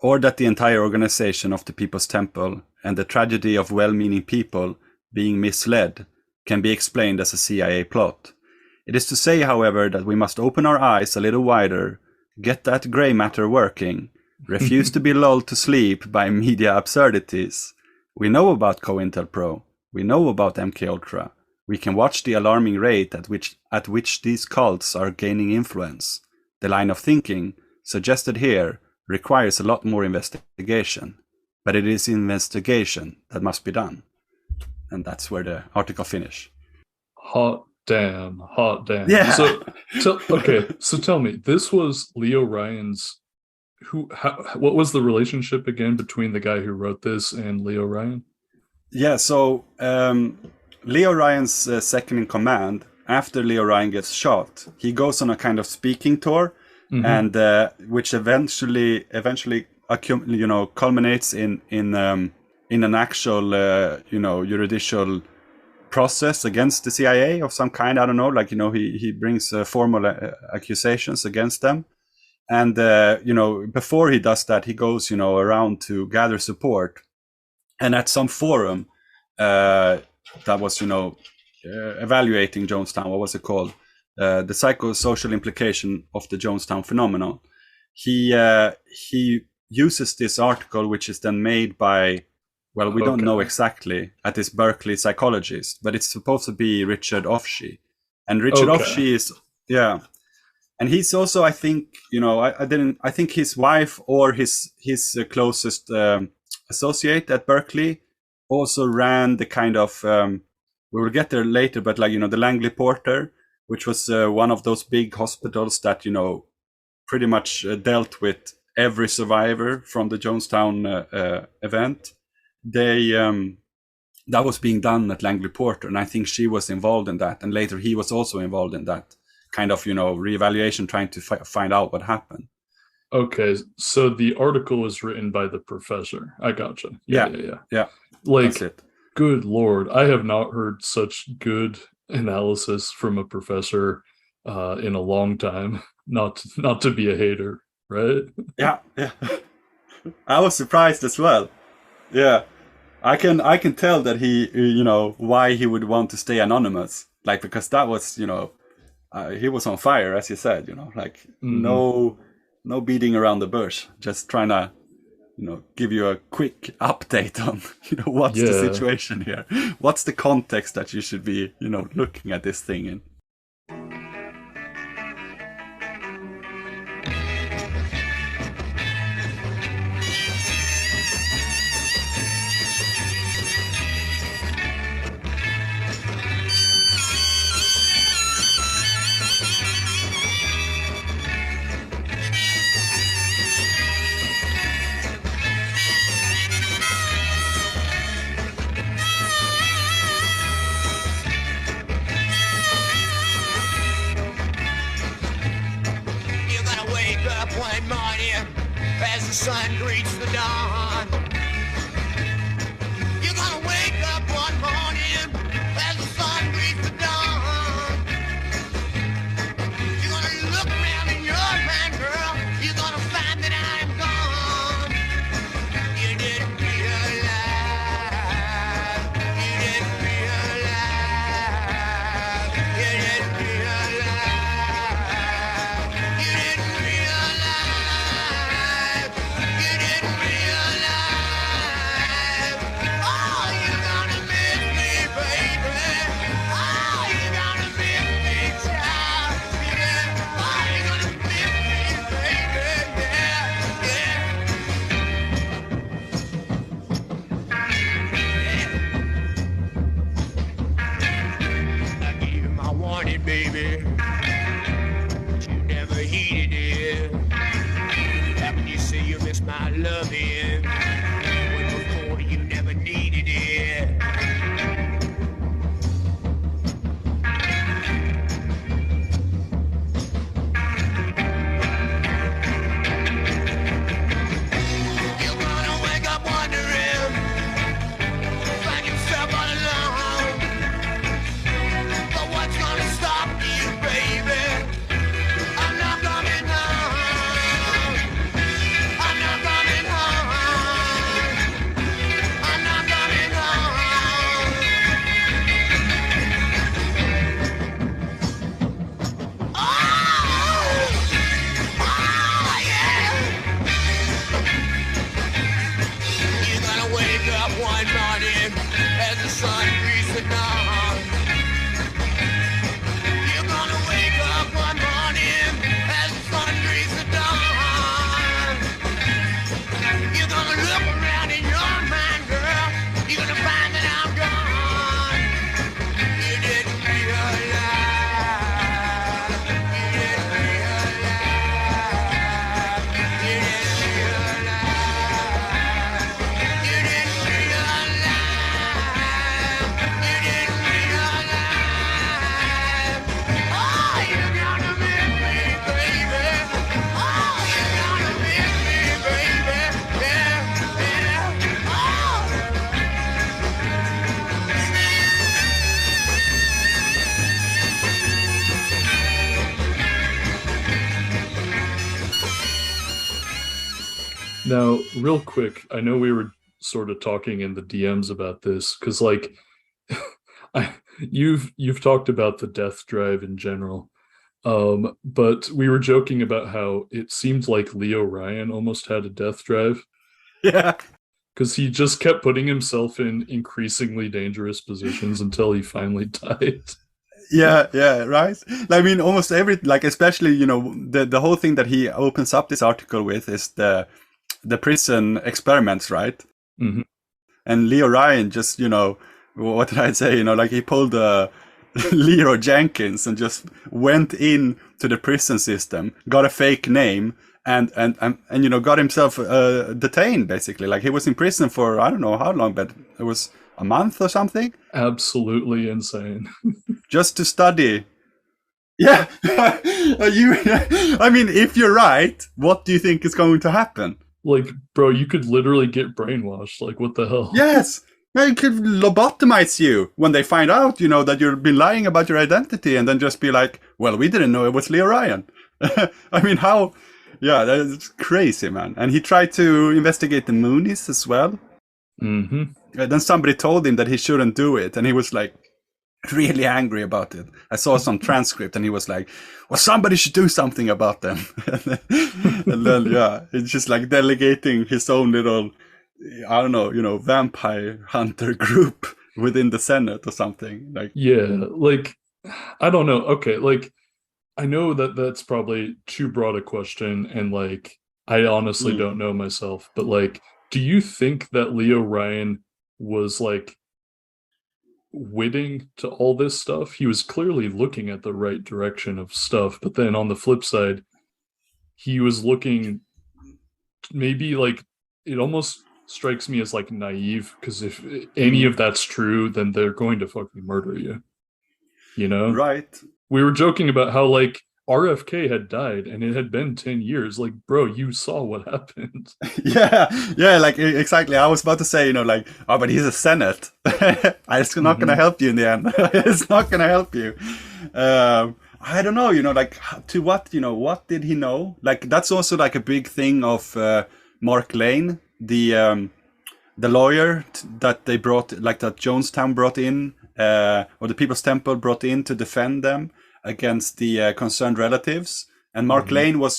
or that the entire organization of the People's Temple and the tragedy of well-meaning people being misled can be explained as a CIA plot. It is to say, however, that we must open our eyes a little wider, get that grey matter working, refuse to be lulled to sleep by media absurdities. We know about COINTELPRO. We know about MKUltra. We can watch the alarming rate at which these cults are gaining influence. The line of thinking, suggested here, requires a lot more investigation. But it is investigation that must be done. And that's where the article finishes. Hot damn. Yeah. So tell me, this was Leo Ryan's... what was the relationship again between the guy who wrote this and Leo Ryan? Yeah, so Leo Ryan's second in command, after Leo Ryan gets shot, he goes on a kind of speaking tour, and which eventually culminates in in an actual, judicial process against the CIA of some kind. I don't know, like, he brings formal accusations against them. And, before he does that, he goes, around to gather support. And at some forum that was, evaluating Jonestown, what was it called? The psychosocial implication of the Jonestown phenomenon. He uses this article, which is then made by, well, we don't know exactly, at this Berkeley psychologist, but it's supposed to be Richard Offshee. And Richard Offshee is, and he's also, I think, I think his wife or his closest associate at Berkeley also ran the kind of, we will get there later, but like, the Langley Porter, which was one of those big hospitals that, pretty much dealt with every survivor from the Jonestown event. That was being done at Langley Porter, and I think she was involved in that. And later he was also involved in that kind of, reevaluation, trying to find out what happened. Okay, so the article was written by the professor. I gotcha. Yeah. Like, good Lord, I have not heard such good analysis from a professor in a long time. Not to be a hater, right? Yeah. I was surprised as well. Yeah, I can tell that he, why he would want to stay anonymous, like, because that was, he was on fire, as you said, like, no beating around the bush, just trying to, give you a quick update on, what's the situation here, what's the context that you should be, looking at this thing in. One morning as the sun greets the dawn. You're gonna wake up one morning as the sun greets the dawn. You're gonna look around in your mind, girl. You're gonna find that I am gone. You didn't realize. You didn't realize. You didn't realize. You didn't realize. You didn't realize. Now, real quick, I know we were sort of talking in the DMs about this because, like, you've talked about the death drive in general, but we were joking about how it seemed like Leo Ryan almost had a death drive Yeah. because he just kept putting himself in increasingly dangerous positions until he finally died. Yeah, right. I mean, almost every, like, especially, the whole thing that he opens up this article with is the prison experiments, right? Mhm. And Leo Ryan just, what did I say? Like he pulled Leroy Jenkins and just went in to the prison system, got a fake name, and got himself detained, basically. Like he was in prison for I don't know how long, but it was a month or something, Absolutely insane. just to study. Yeah, I mean, if you're right, what do you think is going to happen? Like, bro, you could literally get brainwashed. Like, what the hell? Yes, they could lobotomize you when they find out, that you've been lying about your identity, and then just be like, "Well, we didn't know it was Leo Ryan." I mean, how? Yeah, that's crazy, man. And he tried to investigate the Moonies as well. Mm-hmm. And then somebody told him that he shouldn't do it, and he was like really angry about it. I saw some transcript, and he was like, "Well, somebody should do something about them." And then, yeah, it's just like delegating his own little, I don't know, vampire hunter group within the Senate or something. Like, Yeah, like, I don't know. Okay, like, I know that that's probably too broad a question, and like, I honestly don't know myself, but like, do you think that Leo Ryan was like witting to all this stuff? He was clearly looking at the right direction of stuff, but then on the flip side, he was looking maybe like it almost strikes me as like naive because if any of that's true, then they're going to fucking murder you. You know? right. We were joking about how like RFK had died and it had been 10 years. Like, bro, you saw what happened. Yeah, like exactly. I was about to say, like, oh, but he's a Senate. It's not gonna help you in the end. It's not gonna help you. I don't know, like to what, what did he know? Like that's also like a big thing of Mark Lane, the lawyer that they brought, like that Jonestown brought in, or the People's Temple brought in to defend them against the concerned relatives. And Mark Lane was,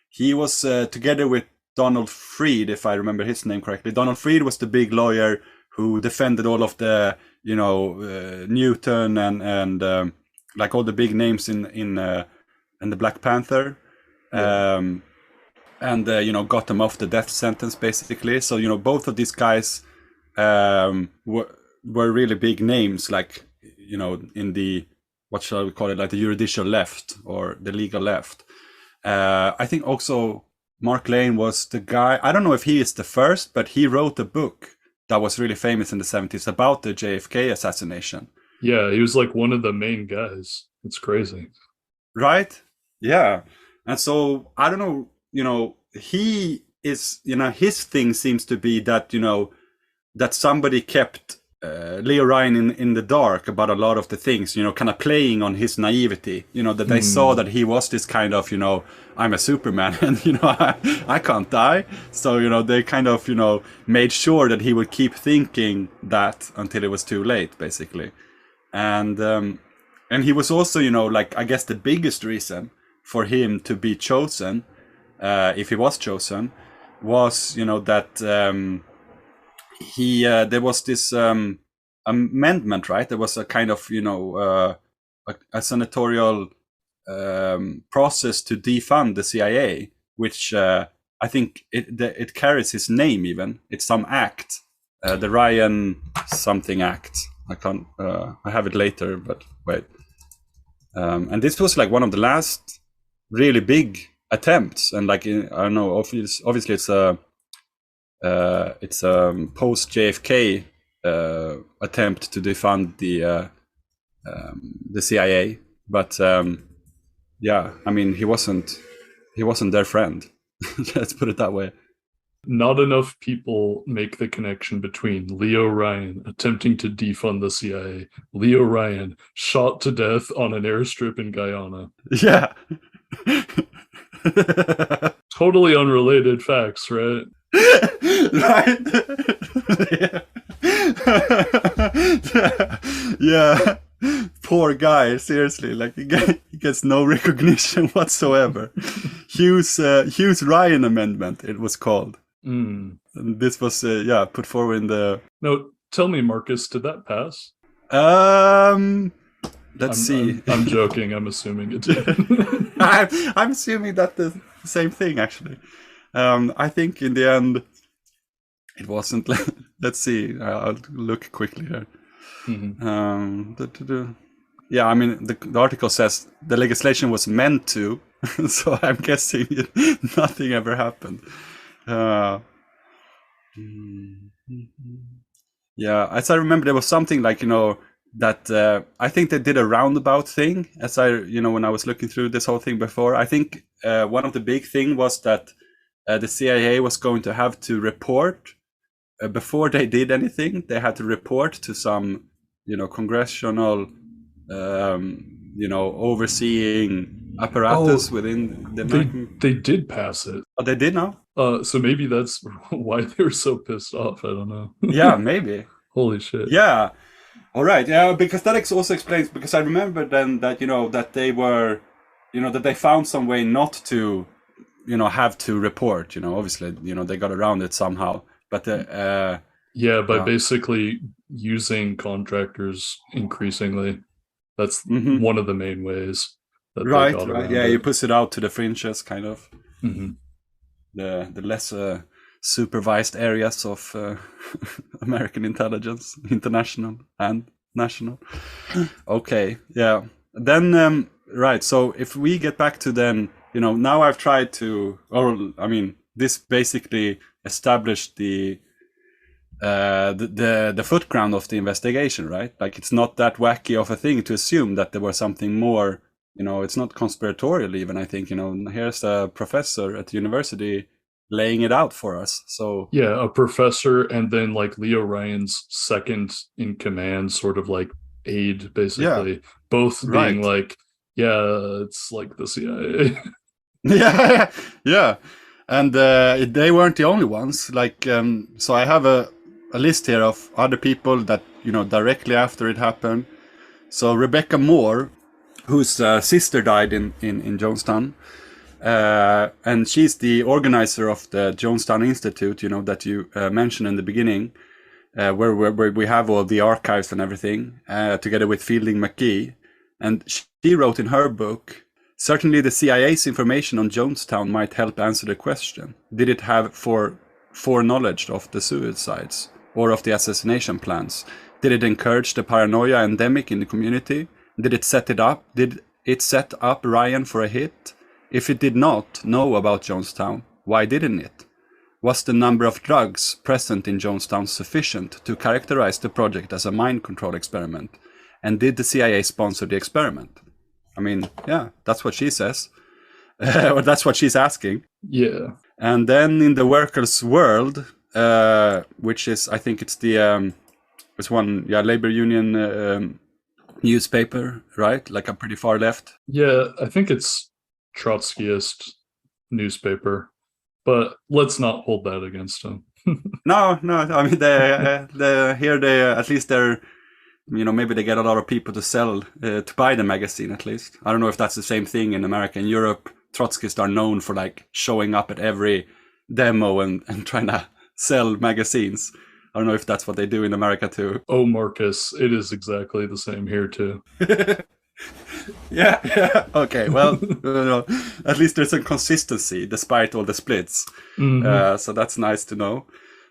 he was together with Donald Freed, if I remember his name correctly. Donald Freed was the big lawyer who defended all of the, Newton and like all the big names in the Black Panther. And got them off the death sentence, basically. So, both of these guys were really big names, like, in the, what shall we call it, like the judicial left or the legal left. I think also Mark Lane was the guy, I don't know if he is the first, but he wrote a book that was really famous in the 70s about the JFK assassination. Yeah, he was like one of the main guys. It's crazy. Right? Yeah. And so, I don't know, he is, his thing seems to be that, that somebody kept Leo Ryan in the dark about a lot of the things, kind of playing on his naivety, that they saw that he was this kind of, I'm a Superman and, I can't die. So, they kind of, made sure that he would keep thinking that until it was too late, basically. And he was also, like, I guess the biggest reason for him to be chosen, if he was chosen, was, that he there was this amendment, right? There was a kind of, a senatorial process to defund the CIA, which I think it carries his name even. It's some act, the Ryan something act. I can't, I have it later, but wait. And this was like one of the last really big attempts, and like, I don't know, obviously it's a post JFK attempt to defund the CIA, but yeah, I mean, he wasn't their friend. Let's put it that way. Not enough people make the connection between Leo Ryan attempting to defund the CIA, Leo Ryan shot to death on an airstrip in Guyana. Yeah. totally unrelated facts, right? Right? Yeah. Poor guy, seriously. Like he gets no recognition whatsoever. Hughes Ryan Amendment, it was called. Mm. And this was put forward in the. No, tell me, Marcus, did that pass? Let's see. I'm joking. I'm assuming it did. I'm assuming that the same thing actually. I think in the end it wasn't. Let's see. I'll look quickly here. Mm-hmm. Yeah, I mean the article says the legislation was meant to, so I'm guessing nothing ever happened. Yeah, as I remember, there was something like that I think they did a roundabout thing. As when I was looking through this whole thing before, I think one of the big thing was that the CIA was going to have to report before they did anything. They had to report to some congressional overseeing apparatus within the American. They did pass it. Oh, they did now? So maybe that's why they were so pissed off. I don't know. Yeah, maybe. Holy shit. Yeah. All right. Yeah, because that also explains, because I remember then that that they were that they found some way not to have to report. Obviously they got around it somehow, but by basically using contractors increasingly. That's one of the main ways that they got around yeah, it. you push it out to the fringes, kind of. Mm-hmm. The less supervised areas of American intelligence, international and national. Okay, yeah. Then right. So if we get back to then, now I've tried to, this basically established the footground of the investigation, right? Like it's not that wacky of a thing to assume that there was something more. It's not conspiratorial even. I think here's a professor at the university laying it out for us. So yeah, a professor, and then like Leo Ryan's second in command, sort of like aide, basically, both being like, yeah, it's like the CIA. yeah, and they weren't the only ones. Like, so I have a list here of other people that directly after it happened. So Rebecca Moore, whose sister died in Jonestown. And she's the organizer of the Jonestown Institute, that you mentioned in the beginning, where we have all the archives and everything, together with Fielding McGee. And she wrote in her book, certainly the CIA's information on Jonestown might help answer the question. Did it have foreknowledge of the suicides or of the assassination plans? Did it encourage the paranoia endemic in the community? Did it set it up? Did it set up Ryan for a hit? If it did not know about Jonestown, why didn't it? Was the number of drugs present in Jonestown sufficient to characterize the project as a mind control experiment? And did the CIA sponsor the experiment? I mean, yeah, that's what she says. Or that's what she's asking. Yeah. And then in the Workers' World, which is, I think it's the it's one labor union newspaper, right? Like a pretty far left. Yeah, I think it's Trotskyist newspaper, but let's not hold that against him. No. I mean, they at least they're, maybe they get a lot of people to sell, to buy the magazine at least. I don't know if that's the same thing in America. In Europe, Trotskyists are known for like showing up at every demo and trying to sell magazines. I don't know if that's what they do in America too. Oh, Marcus, it is exactly the same here too. Yeah. Okay. Well, at least there's some consistency despite all the splits. Mm-hmm. So that's nice to know.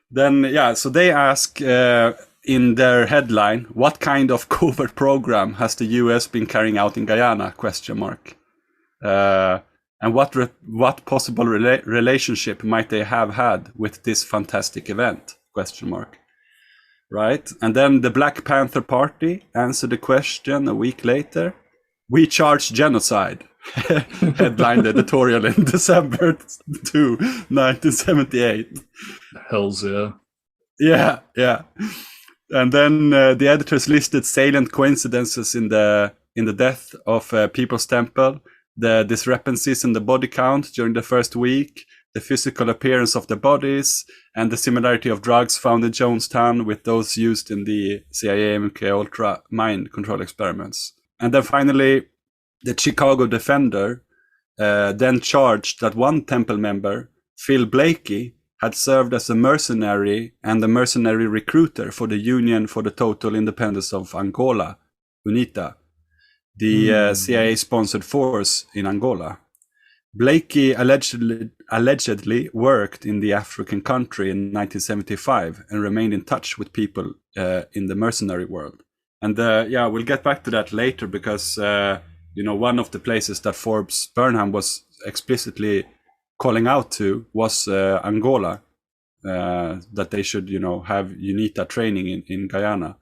Then, so they ask in their headline, what kind of covert program has the US been carrying out in Guyana? ? And what possible relationship might they have had with this fantastic event? ? Right? And then the Black Panther Party answered the question a week later. We charge genocide. Headlined editorial in December 2, 1978. Hells yeah. Yeah. And then the editors listed salient coincidences in the death of People's Temple the discrepancies in the body count during the first week, the physical appearance of the bodies, and the similarity of drugs found in Jonestown with those used in the CIA MK Ultra mind control experiments. And then finally, the Chicago Defender then charged that one Temple member, Phil Blakey, had served as a mercenary and a mercenary recruiter for the Union for the Total Independence of Angola, UNITA, the CIA-sponsored force in Angola. Blakey allegedly worked in the African country in 1975 and remained in touch with people in the mercenary world. And we'll get back to that later because one of the places that Forbes Burnham was explicitly calling out to was Angola, that they should have UNITA training in Guyana.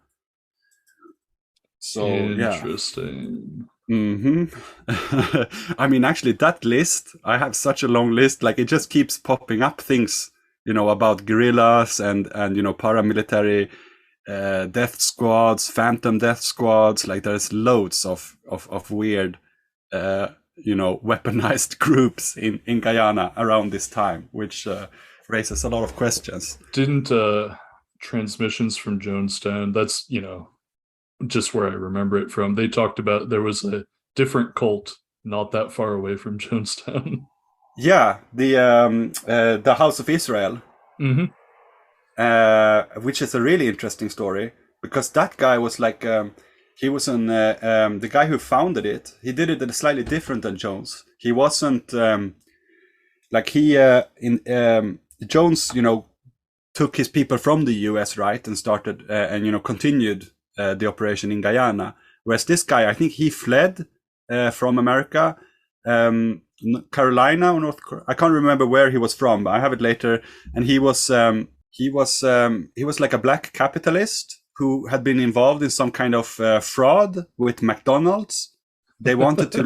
So interesting. I mean, actually, that list, I have such a long list. Like, it just keeps popping up things, about guerrillas and paramilitary death squads, phantom death squads. Like, there's loads of weird, weaponized groups in Guyana around this time, which raises a lot of questions. Didn't transmissions from Jonestown, that's, just where I remember it from, they talked about there was a different cult not that far away from Jonestown. Yeah, the House of Israel, which is a really interesting story because that guy was like, he was the guy who founded it. He did it slightly different than Jones. He wasn't Jones, took his people from the US, right, and started and continued the operation in Guyana. Whereas this guy, I think he fled from America, Carolina or North Carolina. I can't remember where he was from, but I have it later. And he was like a black capitalist who had been involved in some kind of fraud with McDonald's. They wanted to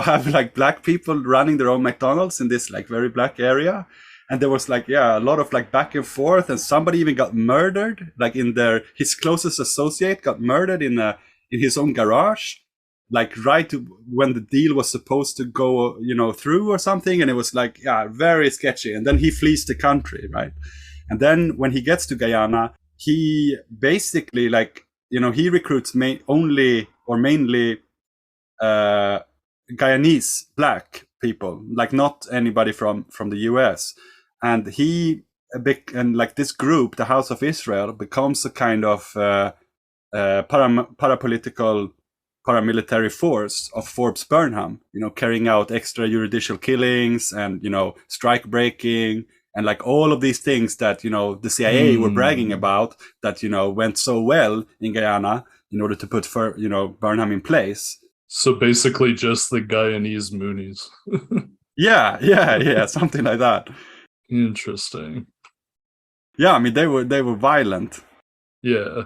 have like black people running their own McDonald's in this like very black area. And there was a lot of like back and forth, and somebody even got murdered. Like his closest associate got murdered in his own garage, like right when the deal was supposed to go, through or something. And it was very sketchy. And then he flees the country, right? And then when he gets to Guyana, he basically he recruits mainly Guyanese black people, like not anybody from the US. And this group, the House of Israel, becomes a kind of parapolitical paramilitary force of Forbes Burnham, carrying out extrajudicial killings and, strike breaking and like all of these things that, the CIA were bragging about that, went so well in Guyana in order to put, Burnham in place. So basically just the Guyanese Moonies. Yeah, something like that. Interesting. Yeah, I mean, they were violent. Yeah.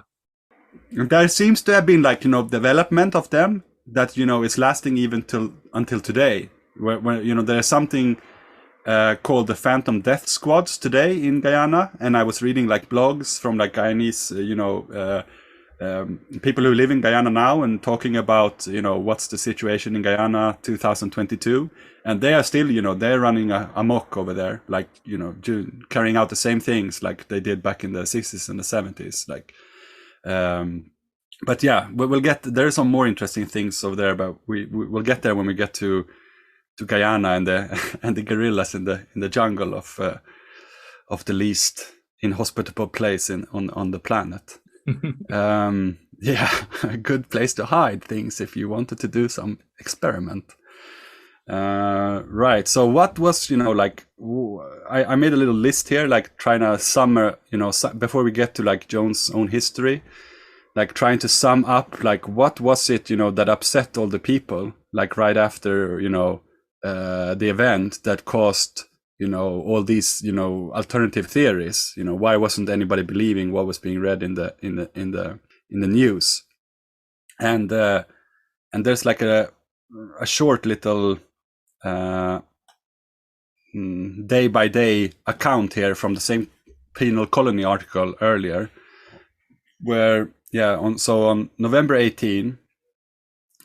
And there seems to have been development of them that, is lasting even until today. Where there's something called the Phantom Death Squads today in Guyana. And I was reading blogs from Guyanese, people who live in Guyana now and talking about, what's the situation in Guyana 2022. And they are still, they're running amok over there, carrying out the same things like they did back in the 60s and the 70s. But yeah, we'll get, there's some more interesting things over there, but we'll get there when we get to Guyana and the guerrillas in the jungle of the least inhospitable place on the planet. A good place to hide things if you wanted to do some experiment. Right. So what was, I made a little list here, trying to sum, before we get to Jones' own history, trying to sum up, what was it, that upset all the people, right after, the event that caused, all these, alternative theories, why wasn't anybody believing what was being read in the news? And there's a short little day by day account here from the same penal colony article earlier, where on November 18,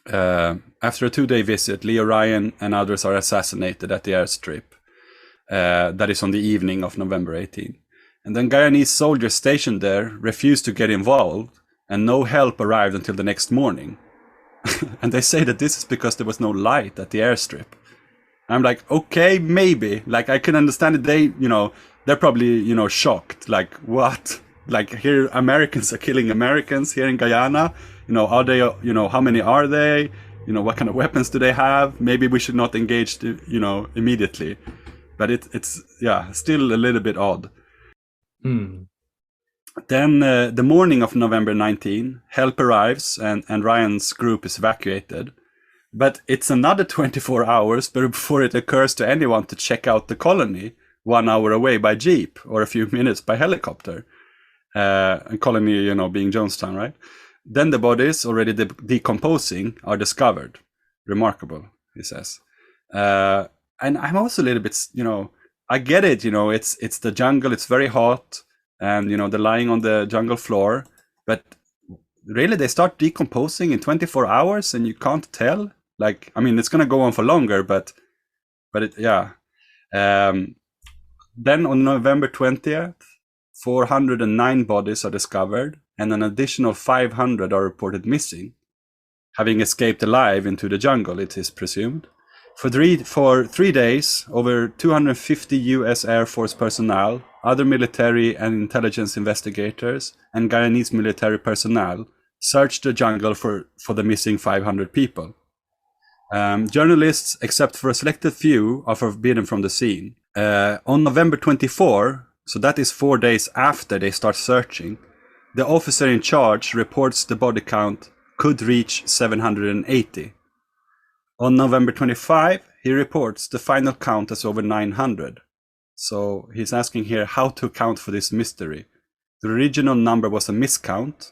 After a 2-day visit, Leo Ryan and others are assassinated at the airstrip. That is on the evening of November 18. And then Guyanese soldiers stationed there refused to get involved, and no help arrived until the next morning. And they say that this is because there was no light at the airstrip. I'm like, okay, maybe. Like, I can understand it. They're probably, shocked. Like, what? Like, here Americans are killing Americans here in Guyana. Are they, how many are they? What kind of weapons do they have? Maybe we should not engage, immediately. But it's still a little bit odd. Then the morning of November 19, help arrives and Ryan's group is evacuated. But it's another 24 hours before it occurs to anyone to check out the colony 1 hour away by jeep or a few minutes by helicopter. And colony, being Jonestown, right? Then the bodies, already decomposing, are discovered. Remarkable, he says. And I'm also a little bit, I get it, it's the jungle, it's very hot, and, they're lying on the jungle floor. But really, they start decomposing in 24 hours and you can't tell? Like, I mean, it's going to go on for longer, but yeah. Then on November 20th, 409 bodies are discovered, and an additional 500 are reported missing, having escaped alive into the jungle, it is presumed. For 3 days, over 250 U.S. Air Force personnel, other military and intelligence investigators, and Guyanese military personnel searched the jungle for the missing 500 people. Journalists, except for a selected few, are forbidden from the scene. On November 24, so that is 4 days after they start searching, the officer in charge reports the body count could reach 780. On November 25, he reports the final count as over 900. So he's asking here how to account for this mystery. The original number was a miscount.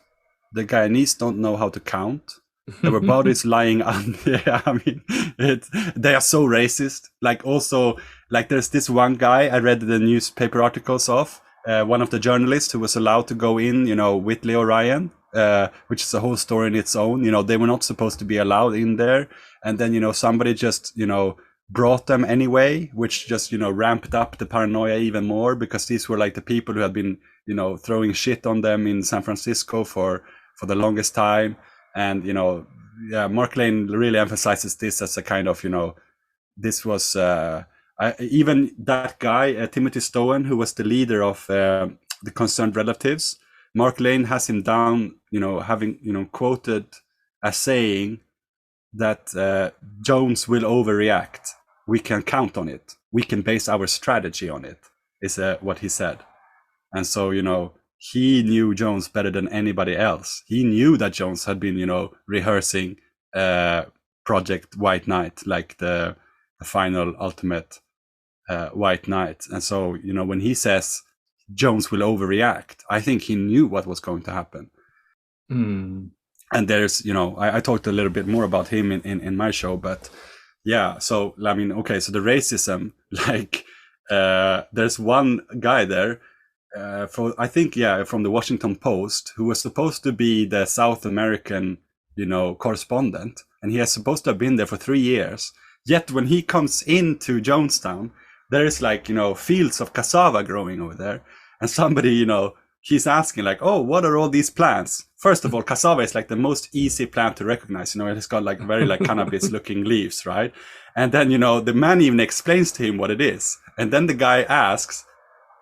The Guyanese don't know how to count. There were bodies lying on. Yeah, I mean, they are so racist. Like, also, like, there's this one guy I read the newspaper articles of, one of the journalists who was allowed to go in, with Leo Ryan, which is a whole story in its own. They were not supposed to be allowed in there. And then, somebody just, brought them anyway, which just, ramped up the paranoia even more, because these were like the people who had been, throwing shit on them in San Francisco for the longest time. And, Mark Lane really emphasizes this as a kind of, this was, even that guy, Timothy Stowen, who was the leader of the Concerned Relatives, Mark Lane has him down, having, quoted as saying that Jones will overreact. We can count on it. We can base our strategy on it, is what he said. And so, he knew Jones better than anybody else. He knew that Jones had been, rehearsing Project White Knight, like the final ultimate White Knight. And so, when he says Jones will overreact, I think he knew what was going to happen. And there's, I talked a little bit more about him in my show, but yeah, so, I mean, okay, so the racism, like, there's one guy there, from the Washington Post, who was supposed to be the South American, correspondent, and he is supposed to have been there for 3 years. Yet when he comes into Jonestown, there is like, fields of cassava growing over there, and somebody, he's asking like, oh, what are all these plants? First of all, cassava is like the most easy plant to recognize. It's got like very like cannabis looking leaves, right? And then, the man even explains to him what it is. And then the guy asks,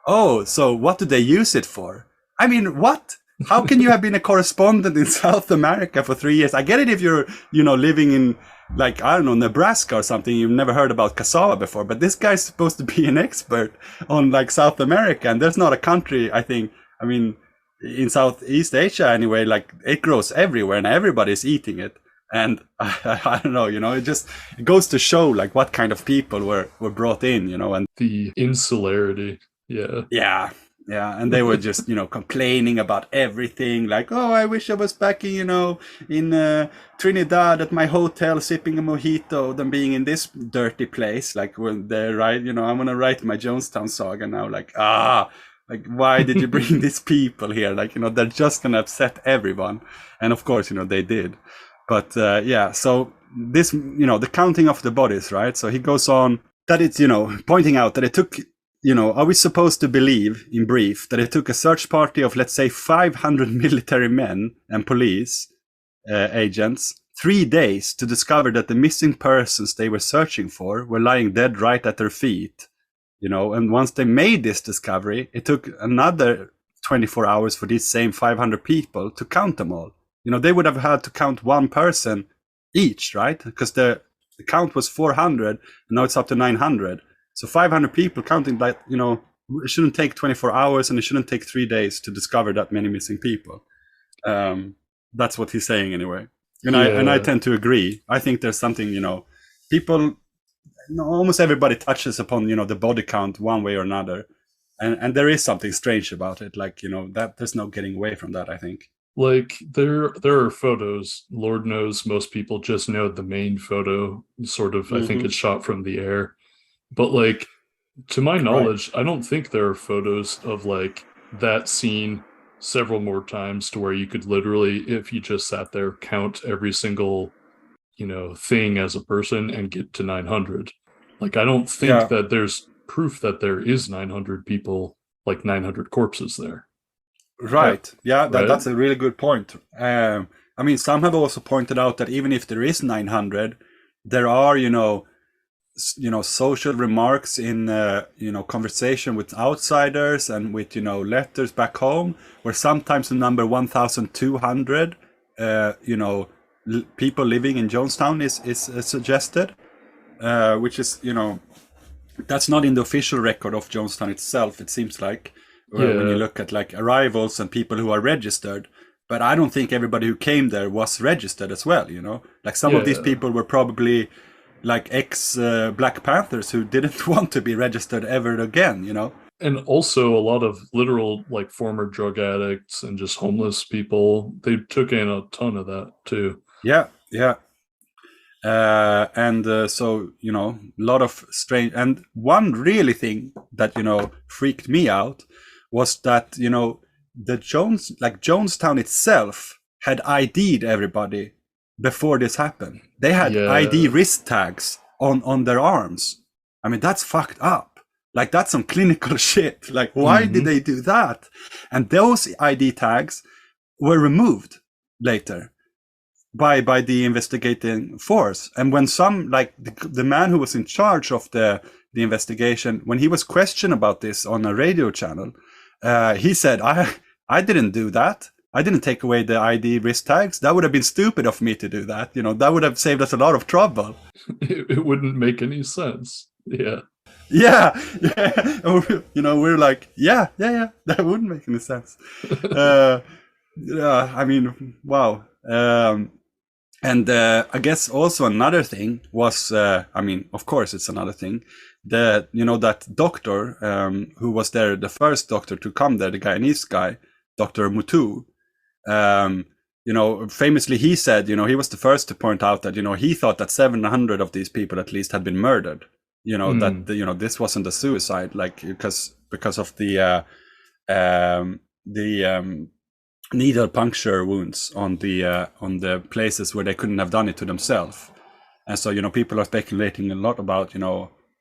oh, so what do they use it for? I mean, what? How can you have been a correspondent in South America for 3 years? I get it if you're, living in, like, I don't know, Nebraska or something. You've never heard about cassava before. But this guy's supposed to be an expert on, like, South America. And there's not a country, I think, in Southeast Asia anyway, like, it grows everywhere and everybody's eating it. And I don't know, it goes to show, like, what kind of people were brought in, and the insularity. Yeah. Yeah. And they were just, complaining about everything. Like, oh, I wish I was back in, in Trinidad at my hotel sipping a mojito than being in this dirty place. Like, when they're right, I'm going to write my Jonestown saga now. Like, why did you bring these people here? Like, they're just going to upset everyone. And of course, they did. But yeah, so this, the counting of the bodies, right? So he goes on that it's, pointing out that it took, are we supposed to believe, in brief, that it took a search party of, let's say, 500 military men and police agents 3 days to discover that the missing persons they were searching for were lying dead right at their feet, and once they made this discovery, it took another 24 hours for these same 500 people to count them all. They would have had to count one person each, right? Because the count was 400 and now it's up to 900. So 500 people counting, like, it shouldn't take 24 hours and it shouldn't take 3 days to discover that many missing people. That's what he's saying anyway. And I tend to agree. I think there's something, people, almost everybody touches upon, the body count one way or another. And there is something strange about it. Like, that there's no getting away from that, I think. Like there are photos. Lord knows most people just know the main photo, sort of. I think it's shot from the air. But like, to my knowledge, I don't think there are photos of like that scene several more times to where you could literally, if you just sat there, count every single, thing as a person and get to 900. Like, I don't think that there's proof that there is 900 people, like 900 corpses there. Right. Yeah, that's a really good point. Some have also pointed out that even if there is 900, there are, social remarks in, conversation with outsiders and with, letters back home, where sometimes the number 1,200, people living in Jonestown is suggested, which is, that's not in the official record of Jonestown itself, it seems like. When you look at like arrivals and people who are registered, but I don't think everybody who came there was registered as well. Like some of these people were probably like ex Black Panthers who didn't want to be registered ever again. And also a lot of literal like former drug addicts and just homeless people. They took in a ton of that too. Yeah. So, a lot of strange, and one really thing that, freaked me out was that, the Jonestown itself had ID'd everybody before this happened. They had ID wrist tags on their arms. I mean, that's fucked up. Like, that's some clinical shit. Like, why did they do that? And those ID tags were removed later by the investigating force. And when some, like the man who was in charge of the investigation, when he was questioned about this on a radio channel, he said, I didn't do that. I didn't take away the ID wrist tags. That would have been stupid of me to do that. That would have saved us a lot of trouble. It wouldn't make any sense. Yeah. Yeah. We're like, yeah, that wouldn't make any sense. Wow. And I guess also another thing was, of course it's another thing, that, that doctor who was there, the first doctor to come there, the Guyanese guy, Dr. Mutu, famously he said, he was the first to point out that, he thought that 700 of these people at least had been murdered, that, this wasn't a suicide, like, because of the needle puncture wounds on the places where they couldn't have done it to themselves. And so, people are speculating a lot about,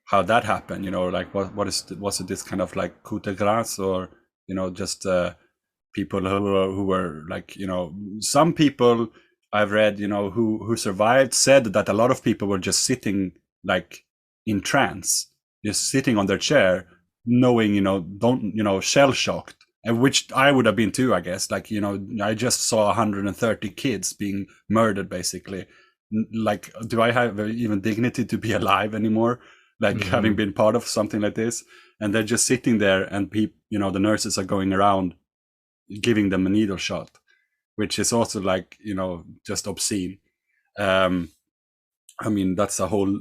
how that happened, like was it this kind of like coup de grace, or, just people who were like, some people I've read, who survived said that a lot of people were just sitting like in trance, just sitting on their chair, knowing, shell shocked. And which I would have been too, I guess. Like, I just saw 130 kids being murdered, basically. Like, do I have even dignity to be alive anymore? Like, having been part of something like this? And they're just sitting there, and the nurses are going around giving them a needle shot, which is also like, just obscene. That's a whole,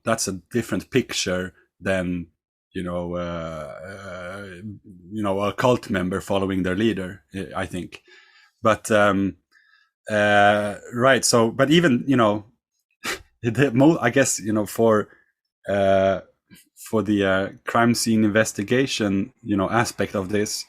that's a different picture than, a cult member following their leader, I think. But right, so, but even, I guess, for the crime scene investigation, aspect of this,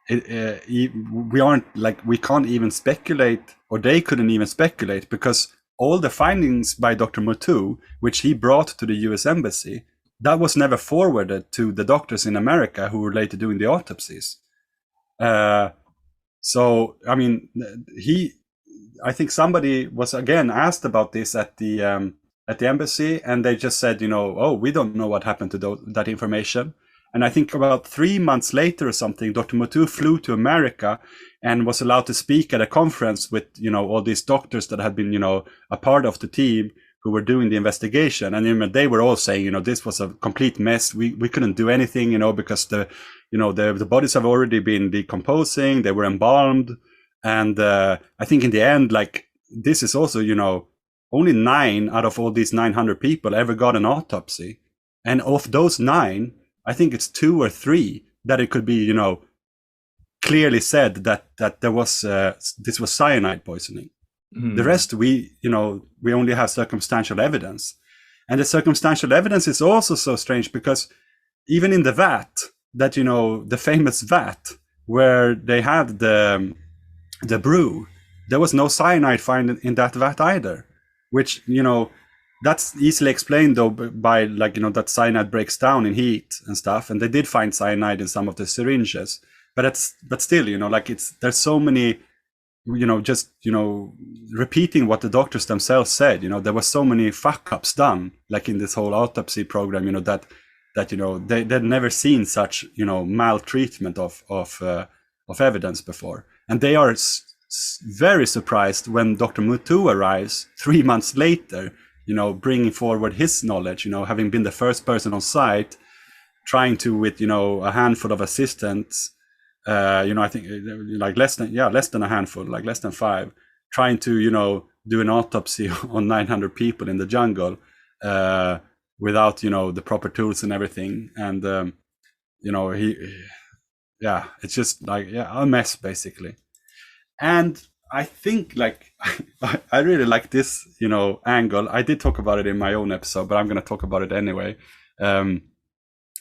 we aren't like, we can't even speculate, or they couldn't even speculate, because all the findings by Dr. Mutu, which he brought to the US Embassy, that was never forwarded to the doctors in America who were later doing the autopsies. So, I mean, I think somebody was again asked about this at the embassy, and they just said, oh, we don't know what happened to that information. And I think about 3 months later or something, Dr. Mutu flew to America and was allowed to speak at a conference with, all these doctors that had been, a part of the team who were doing the investigation. And they were all saying, this was a complete mess. We couldn't do anything, because the bodies have already been decomposing. They were embalmed. And I think in the end, like, this is also, only 9 out of all these 900 people ever got an autopsy. And of those 9, I think it's 2 or 3 that it could be, clearly said that there was this was cyanide poisoning. The rest, we only have circumstantial evidence. And the circumstantial evidence is also so strange, because even in the vat, that, the famous vat where they had the brew, there was no cyanide found in that vat either, which, that's easily explained though by, like, that cyanide breaks down in heat and stuff. And they did find cyanide in some of the syringes, but still, there's so many, just, repeating what the doctors themselves said, there was so many fuck ups done, like in this whole autopsy program, that they'd never seen such, maltreatment of evidence before. And they are very surprised when Dr. Mutu arrives 3 months later, bringing forward his knowledge, having been the first person on site, trying to, with, a handful of assistants, I think like less than a handful, like less than 5, trying to, do an autopsy on 900 people in the jungle, without, the proper tools and everything. And, it's just like, a mess basically. And I think, like, I really like this, angle. I did talk about it in my own episode, but I'm going to talk about it anyway. I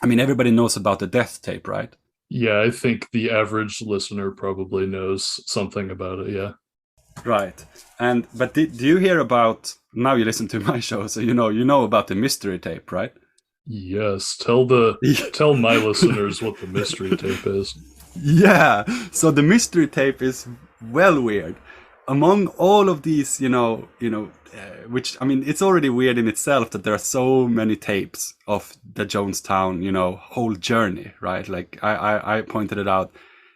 mean, everybody knows about the death tape, right? Yeah, I think the average listener probably knows something about it. Yeah. Right. But do you hear about, now you listen to my show, so you know about the mystery tape, right? Yes. Tell my listeners what the mystery tape is. Yeah. So the mystery tape is well weird. Among all of these, which, I mean, it's already weird in itself that there are so many tapes of the Jonestown, whole journey, right? Like I pointed it out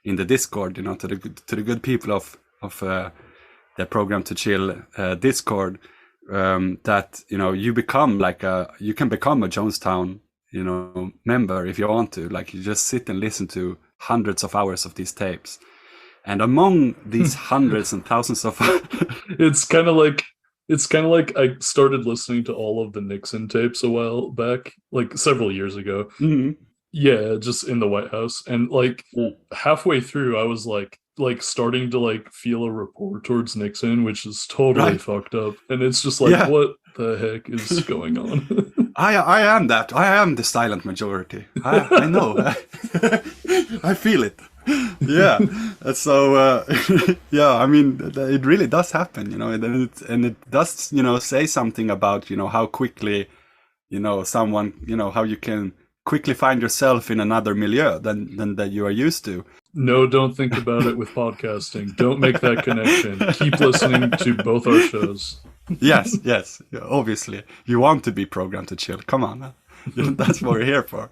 in the Discord, to the good people of the Program to Chill Discord, that, you become you can become a Jonestown, member if you want to. Like, you just sit and listen to hundreds of hours of these tapes. And among these hundreds and thousands of it's kind of like I started listening to all of the Nixon tapes a while back, like several years ago. Mm-hmm. Yeah, just in the White House. And like halfway through, I was like starting to like feel a rapport towards Nixon, which is totally fucked up. And it's just like, what the heck is going on? I am that. I am the silent majority. I know. I feel it. Yeah. So I mean, it really does happen, and it does, say something about, how quickly, someone, how you can quickly find yourself in another milieu than that you are used to. No, don't think about it with podcasting. Don't make that connection. Keep listening to both our shows. Yes, obviously you want to be programmed to chill. Come on, that's what we're here for.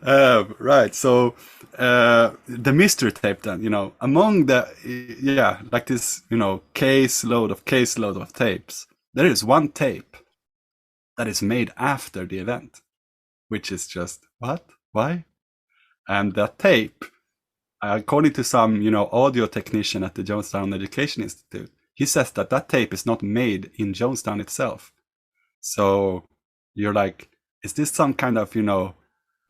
Right. So the mystery tape, then, among the like this, caseload of tapes, there is one tape that is made after the event, which is just what? Why? And that tape, according to some, audio technician at the Jonestown Education Institute, he says that tape is not made in Jonestown itself. So you're like, is this some kind of,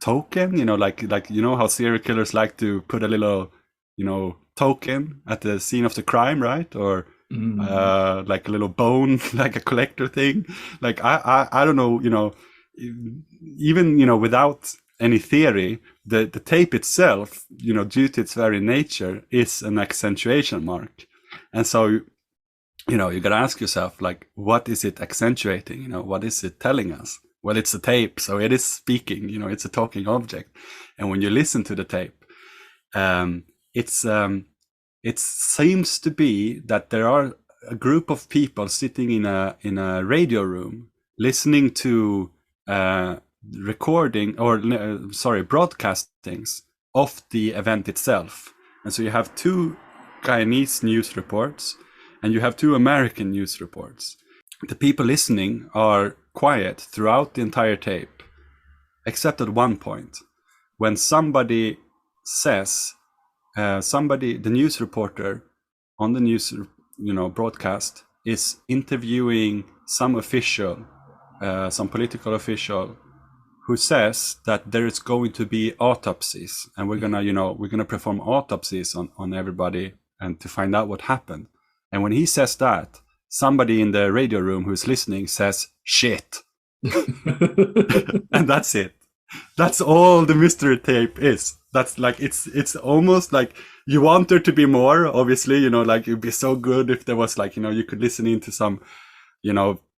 token? Like how serial killers like to put a little, token at the scene of the crime, right? Or like a little bone, like a collector thing. Like I don't know, even without any theory, the tape itself, due to its very nature, is an accentuation mark. And so, you got to ask yourself, like, what is it accentuating? What is it telling us? Well, it's a tape, so it is speaking, it's a talking object. And when you listen to the tape, it seems to be that there are a group of people sitting in a radio room listening to broadcastings of the event itself. And so you have 2 Guyanese news reports and you have 2 American news reports. The people listening are quiet throughout the entire tape, except at one point when somebody says, the news reporter on the news broadcast is interviewing some official, some political official, who says that there is going to be autopsies, and we're gonna perform autopsies on everybody and to find out what happened. And when he says that, somebody in the radio room who's listening says shit. And that's it. That's all the mystery tape is. That's like, it's almost like you want there to be more, obviously, like it'd be so good if there was like, you could listen into some,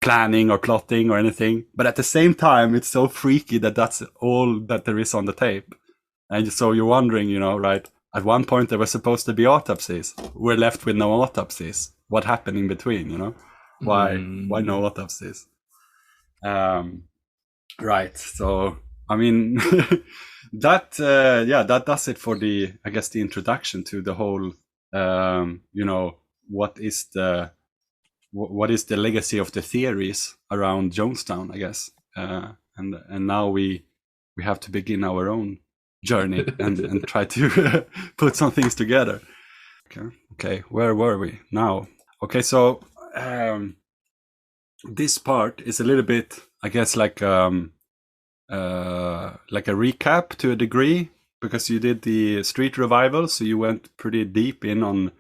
planning or plotting or anything. But at the same time, it's so freaky that that's all that there is on the tape. And so you're wondering, right? At one point there were supposed to be autopsies. We're left with no autopsies. What happened in between, Why no autopsies? Right. So, I mean, that does it for the introduction to the whole, what is the legacy of the theories around Jonestown, I guess. And now we have to begin our own journey and try to put some things together. Okay, where were we now? Okay, so this part is a little bit, I guess, like a recap to a degree, because you did the street revival, so you went pretty deep in on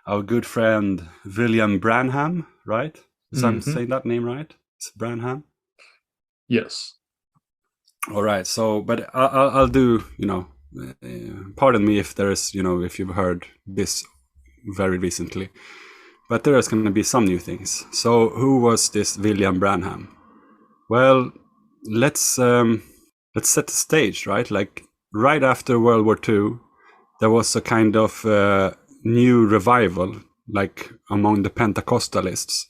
our good friend William Branham, right? Is I'm saying that name right? It's Branham? Yes. All right. So, but I'll do, pardon me if there's, if you've heard this very recently, but there is going to be some new things. So who was this William Branham? Well, let's set the stage, right? Like right after World War II, there was a kind of new revival, like among the Pentecostalists.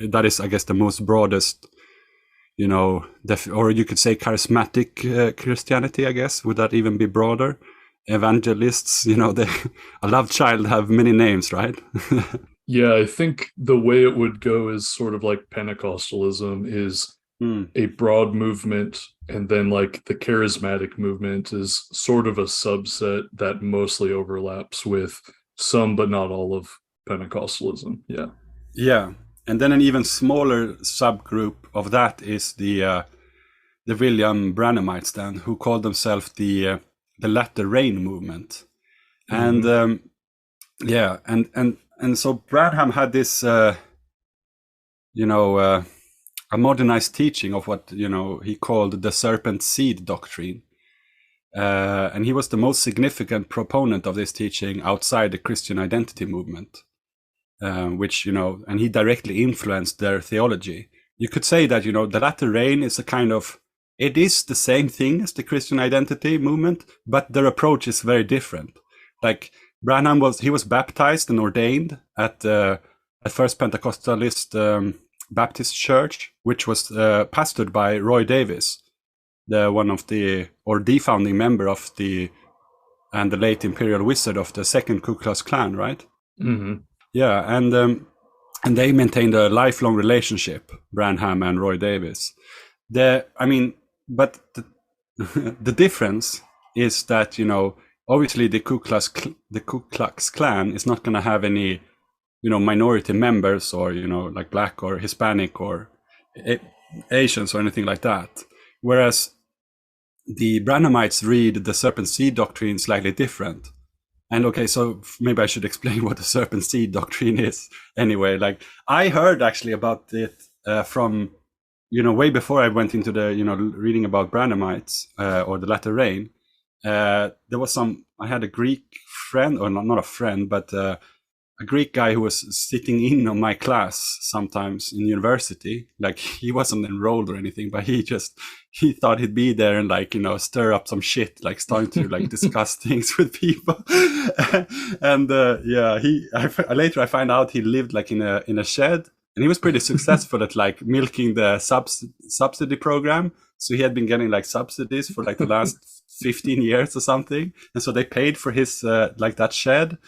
That is, I guess, the most broadest, or you could say charismatic Christianity, I guess. Would that even be broader? Evangelists, a love child have many names, right? Yeah, I think the way it would go is sort of like Pentecostalism is a broad movement, and then like the charismatic movement is sort of a subset that mostly overlaps with some but not all of Pentecostalism. Yeah. And then an even smaller subgroup of that is the William Branhamites, then, who called themselves the Latter Rain movement. And and so Branham had this a modernized teaching of what he called the serpent seed doctrine. And he was the most significant proponent of this teaching outside the Christian identity movement, which, and he directly influenced their theology. You could say that, the latter rain is it is the same thing as the Christian identity movement, but their approach is very different. Like Branham was baptized and ordained at First Pentecostalist Baptist Church, which was pastored by Roy Davis, the founding member of the late Imperial Wizard of the Second Ku Klux Klan, right? Mm-hmm. Yeah, and they maintained a lifelong relationship, Branham and Roy Davis. But the difference is that obviously the Ku Klux Klan is not going to have any minority members or like Black or Hispanic or Asians or anything like that. Whereas the Branhamites read the serpent seed doctrine slightly different. And okay, so maybe I should explain what the serpent seed doctrine is. Anyway, like I heard actually about it from way before I went into the, reading about Branhamites or the latter rain, there was I had a Greek friend, or not a friend, but a Greek guy who was sitting in on my class sometimes in university. Like, he wasn't enrolled or anything, but he thought he'd be there and stir up some shit, like starting to discuss things with people. And later I find out he lived in a shed, and he was pretty successful at milking the subsidy program. So he had been getting subsidies for the last 15 years or something. And so they paid for his that shed.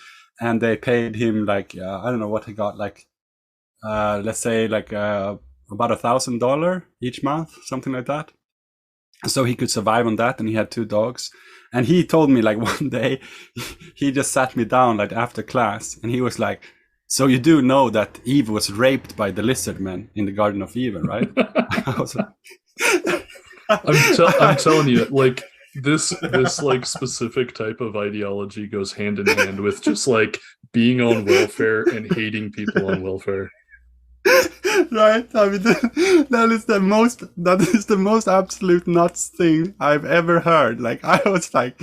And they paid him I don't know what he got, let's say about $1,000 each month, something like that. So he could survive on that, and he had 2 dogs. And he told me one day, he just sat me down after class, and he was like, "So you do know that Eve was raped by the lizard men in the Garden of Eden, right?" I was like, I'm telling you, this specific type of ideology goes hand in hand with just being on welfare and hating people on welfare. Right? I mean, that is the most absolute nuts thing I've ever heard. I was like,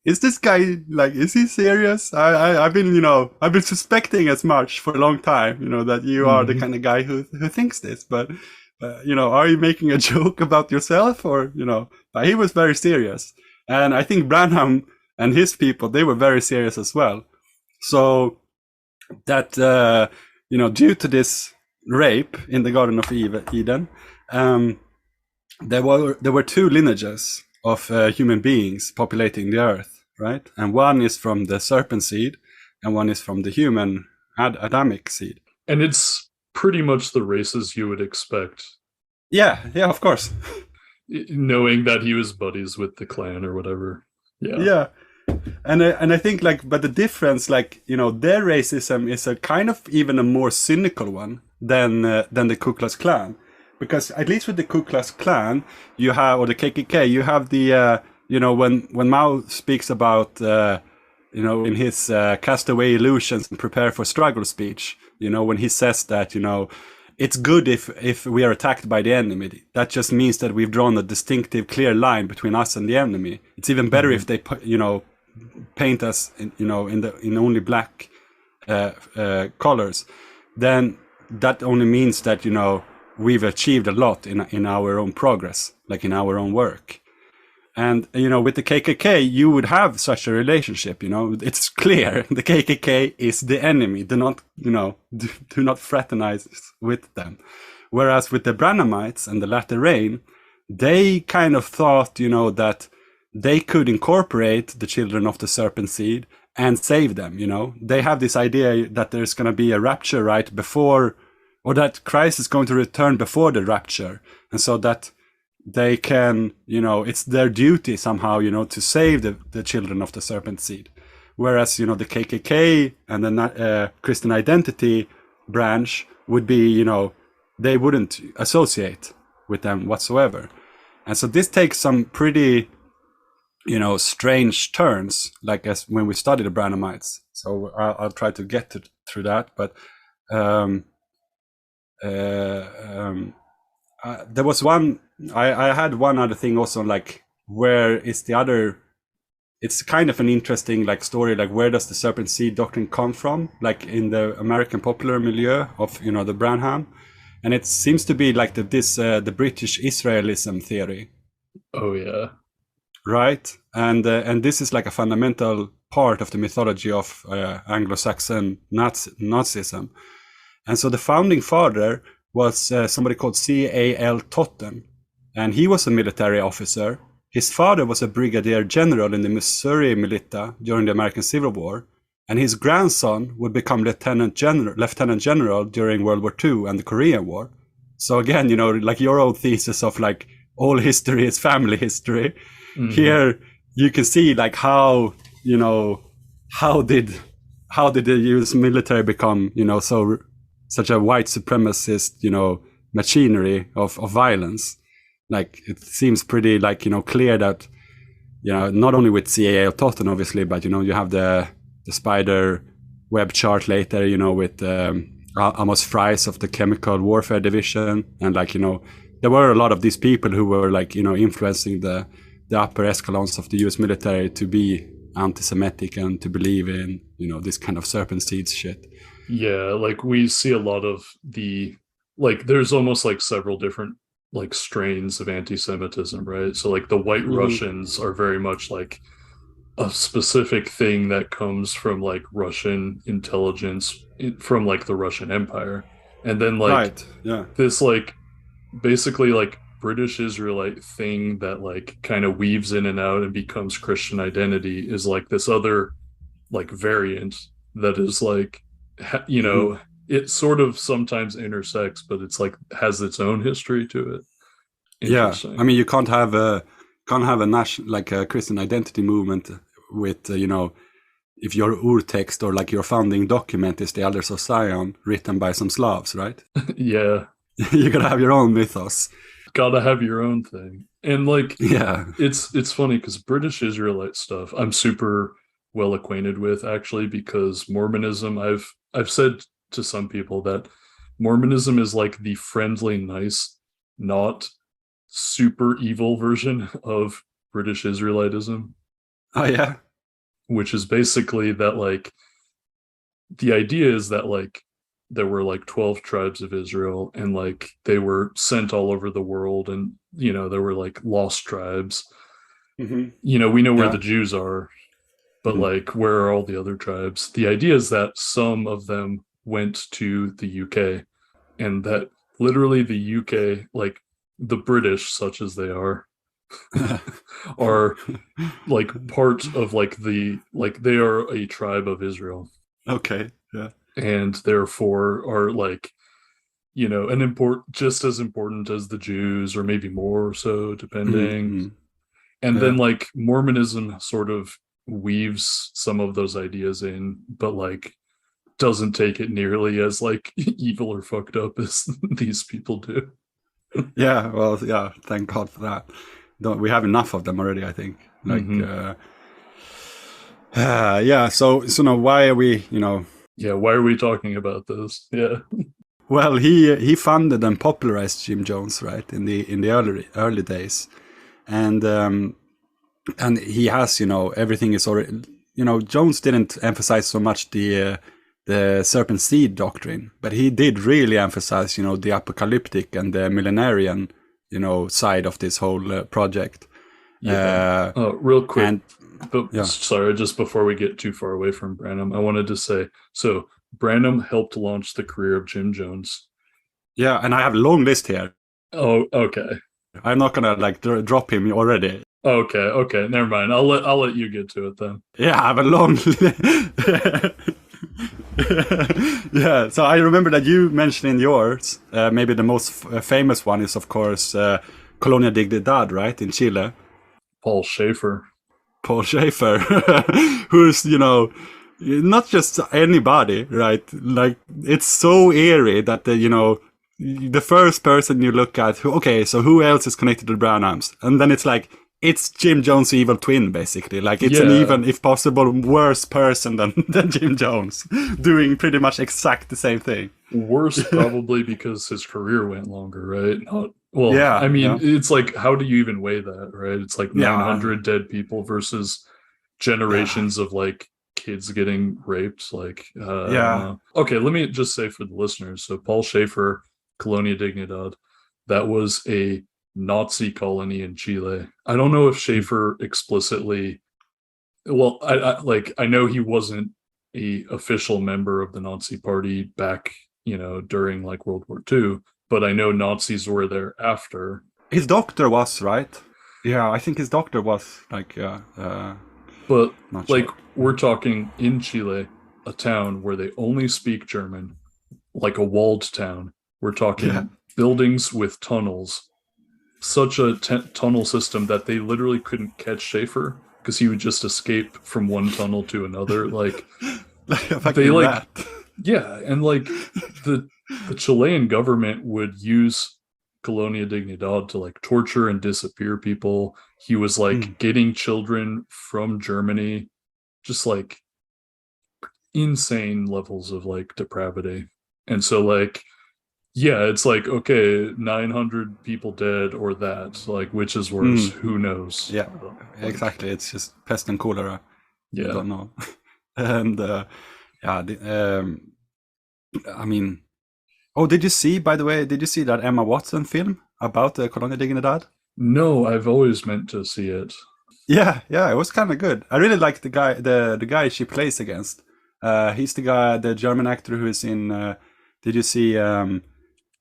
is this guy is he serious? I've been suspecting as much for a long time, that you are the kind of guy who thinks this, but are you making a joke about yourself, or But he was very serious, and I think Branham and his people, they were very serious as well. So that due to this rape in the Garden of Eden, there were 2 lineages of human beings populating the earth, right? And one is from the serpent seed, and one is from the human Adamic seed. And it's pretty much the races you would expect. Yeah, of course. Knowing that he was buddies with the clan or whatever. Yeah. And I think but the difference, their racism is a kind of even a more cynical one than the Ku Klux Klan, because at least with the Ku Klux Klan, you have, or the KKK, you have the when Mao speaks about in his Cast Away Illusions and Prepare for Struggle speech, when he says that it's good if we are attacked by the enemy. That just means that we've drawn a distinctive, clear line between us and the enemy. It's even better if they paint us in only black colors. Then that only means that we've achieved a lot in our own progress, in our own work. And with the KKK, you would have such a relationship. It's clear the KKK is the enemy. Do not fraternize with them. Whereas with the Branhamites and the latter rain, they kind of thought that they could incorporate the children of the serpent seed and save them. They have this idea that there's going to be a rapture right before, or that Christ is going to return before the rapture, and so that they can, it's their duty somehow, to save the children of the serpent seed. Whereas, the KKK and the Christian Identity branch would be, they wouldn't associate with them whatsoever. And so this takes some pretty, strange turns, as when we study the Branhamites. So I'll try to get through that. But there was one, I had one other thing also, where is the other, it's kind of an interesting story, where does the serpent seed doctrine come from, in the American popular milieu of the Branham, and it seems to be the British Israelism theory. Oh yeah, right. And this is a fundamental part of the mythology of Anglo-Saxon Nazism. And so the founding father was somebody called C.A.L. Totten, and he was a military officer. His father was a brigadier general in the Missouri Militia during the American Civil War, and his grandson would become lieutenant general during World War II and the Korean War. So again, your old thesis of all history is family history. Mm-hmm. Here you can see how did the U.S. military become such a white supremacist machinery of violence. It seems pretty clear that not only with C.A.L. Totten obviously, but you have the spider web chart later with Amos Fries of the Chemical Warfare Division, and there were a lot of these people who were like, you know, influencing the upper echelons of the US military to be anti-Semitic and to believe in, you know, this kind of serpent seeds shit. Yeah, like we see a lot of the, like there's almost like several different like strains of anti-Semitism, right? So like the White Russians are very much like a specific thing that comes from like Russian intelligence from like the Russian Empire. And then like Right. Yeah. this like basically like British Israelite thing that like kind of weaves in and out and becomes Christian identity is like this other like variant that is like, you know, it sort of sometimes intersects, but it's like has its own history to it. Yeah. Interesting. I mean, you can't have a national, like a Christian identity movement with, you know, if your urtext or like your founding document is the Elders of Zion written by some Slavs, right? Yeah. You gotta have your own mythos. Gotta have your own thing. And like, Yeah. it's funny because British Israelite stuff I'm super well acquainted with, actually, because Mormonism, I've said to some people that Mormonism is like the friendly, nice, not super evil version of British Israelitism, Oh yeah. which is basically that like the idea is that like there were like 12 tribes of Israel and like they were sent all over the world, and you know there were like lost tribes. You know, we know where Yeah. the Jews are, but like where are all the other tribes? The idea is that some of them went to the UK, and that literally the UK, like the British, such as they are like part of like the, like they are a tribe of Israel, Okay. Yeah. and therefore are like, you know, an just as important as the Jews, or maybe more so, depending. And then like Mormonism sort of weaves some of those ideas in, but like doesn't take it nearly as like evil or fucked up as these people do. Yeah. Well, yeah. Thank God for that. We have enough of them already, I think. Like, yeah. So now why are we, you know? Yeah. Why are we talking about this? Yeah. Well, he funded and popularized Jim Jones, right, in the early days, and he has, you know, everything is already, you know, Jones didn't emphasize so much the serpent seed doctrine, but he did really emphasize, you know, the apocalyptic and the millenarian, you know, side of this whole project. Yeah. Real quick, and but yeah. sorry, just before we get too far away from Branham, I wanted to say, so Branham helped launch the career of Jim Jones. Yeah, and I have a long list here. Oh, okay. I'm not gonna like drop him already. Okay, never mind. I'll let you get to it then. Yeah, I have a long yeah, so I remember that you mentioned in yours, maybe the most famous one is, of course, Colonia Dignidad, right, in Chile. Paul Schaefer. Paul Schaefer, who's, you know, not just anybody, right? Like, it's so eerie that, you know, the first person you look at, okay, so who else is connected to the Branhams? And then it's like, it's Jim Jones' evil twin, basically. Like, it's an even, if possible, worse person than Jim Jones, doing pretty much exact the same thing. Worse, probably because his career went longer, right? Well, yeah, I mean, it's like, how do you even weigh that, right? It's like 900 yeah. dead people versus generations of like kids getting raped. Like, yeah. Okay, let me just say for the listeners. So Paul Schaefer, Colonia Dignidad, that was a Nazi colony in Chile. I don't know if Schaefer explicitly, well, I know he wasn't a official member of the Nazi party back, you know, during like World War II, but I know Nazis were there after. His doctor was, right? Yeah, I think his doctor was like, but like sure. We're talking in Chile, a town where they only speak German, like a walled town. We're talking buildings with tunnels, such a tunnel system that they literally couldn't catch Schaefer because he would just escape from one tunnel to another. Like they like, yeah, and like the Chilean government would use Colonia Dignidad to like torture and disappear people. He was like getting children from Germany, just like insane levels of like depravity. And so like Yeah, it's like, okay, 900 people dead or that. Like, which is worse? Who knows? Yeah, Like, exactly. It's just pest and cholera. You yeah. don't know. And yeah, I mean, oh, did you see? By the way, did you see that Emma Watson film about the Colonia Dignidad? No, I've always meant to see it. Yeah, it was kind of good. I really like the guy, the guy she plays against. He's the guy, the German actor who is in. Did you see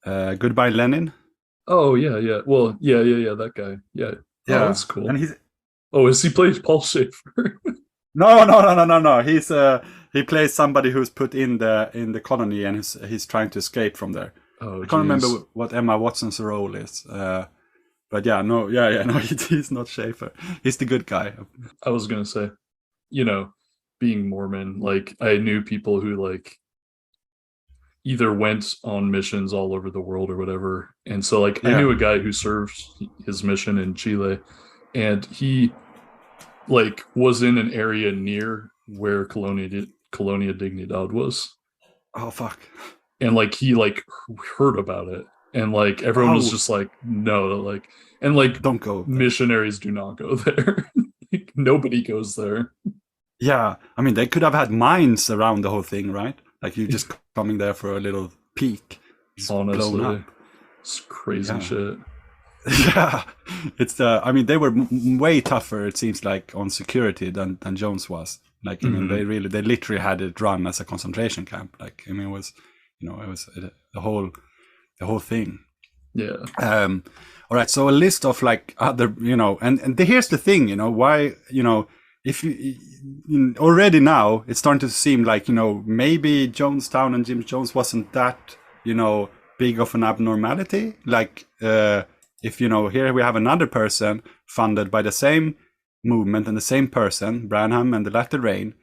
Goodbye Lenin? Oh yeah, yeah. Well, yeah. That guy. Yeah. Oh, Yeah, that's cool. and he's Oh, is he plays Paul Schaefer? no. He's he plays somebody who's put in the colony and he's trying to escape from there. Oh, I can't remember geez. what Emma Watson's role is. But yeah, no, no, he's not Schaefer. He's the good guy. I was gonna say, you know, being Mormon, like I knew people who like either went on missions all over the world or whatever. And so like I Yeah. knew a guy who served his mission in Chile, and he like was in an area near where Colonia Dignidad was. Oh fuck. And like he like heard about it, and like everyone was Oh, just like, no, like, and like don't go there. missionaries do not go there. Like, nobody goes there. Yeah, I mean they could have had mines around the whole thing, right? Like you just coming there for a little peek. It's blown Honestly, up. it's crazy Yeah. shit. Yeah, it's I mean they were way tougher. It seems like on security than Jones was. Like I mean they literally had it run as a concentration camp. Like I mean it was, it was the whole thing. Yeah. All right, so a list of like other, and here's the thing, why, if already now it's starting to seem like, maybe Jonestown and Jim Jones wasn't that, big of an abnormality. Like, if, here we have another person funded by the same movement and the same person, Branham and the Latter Rain,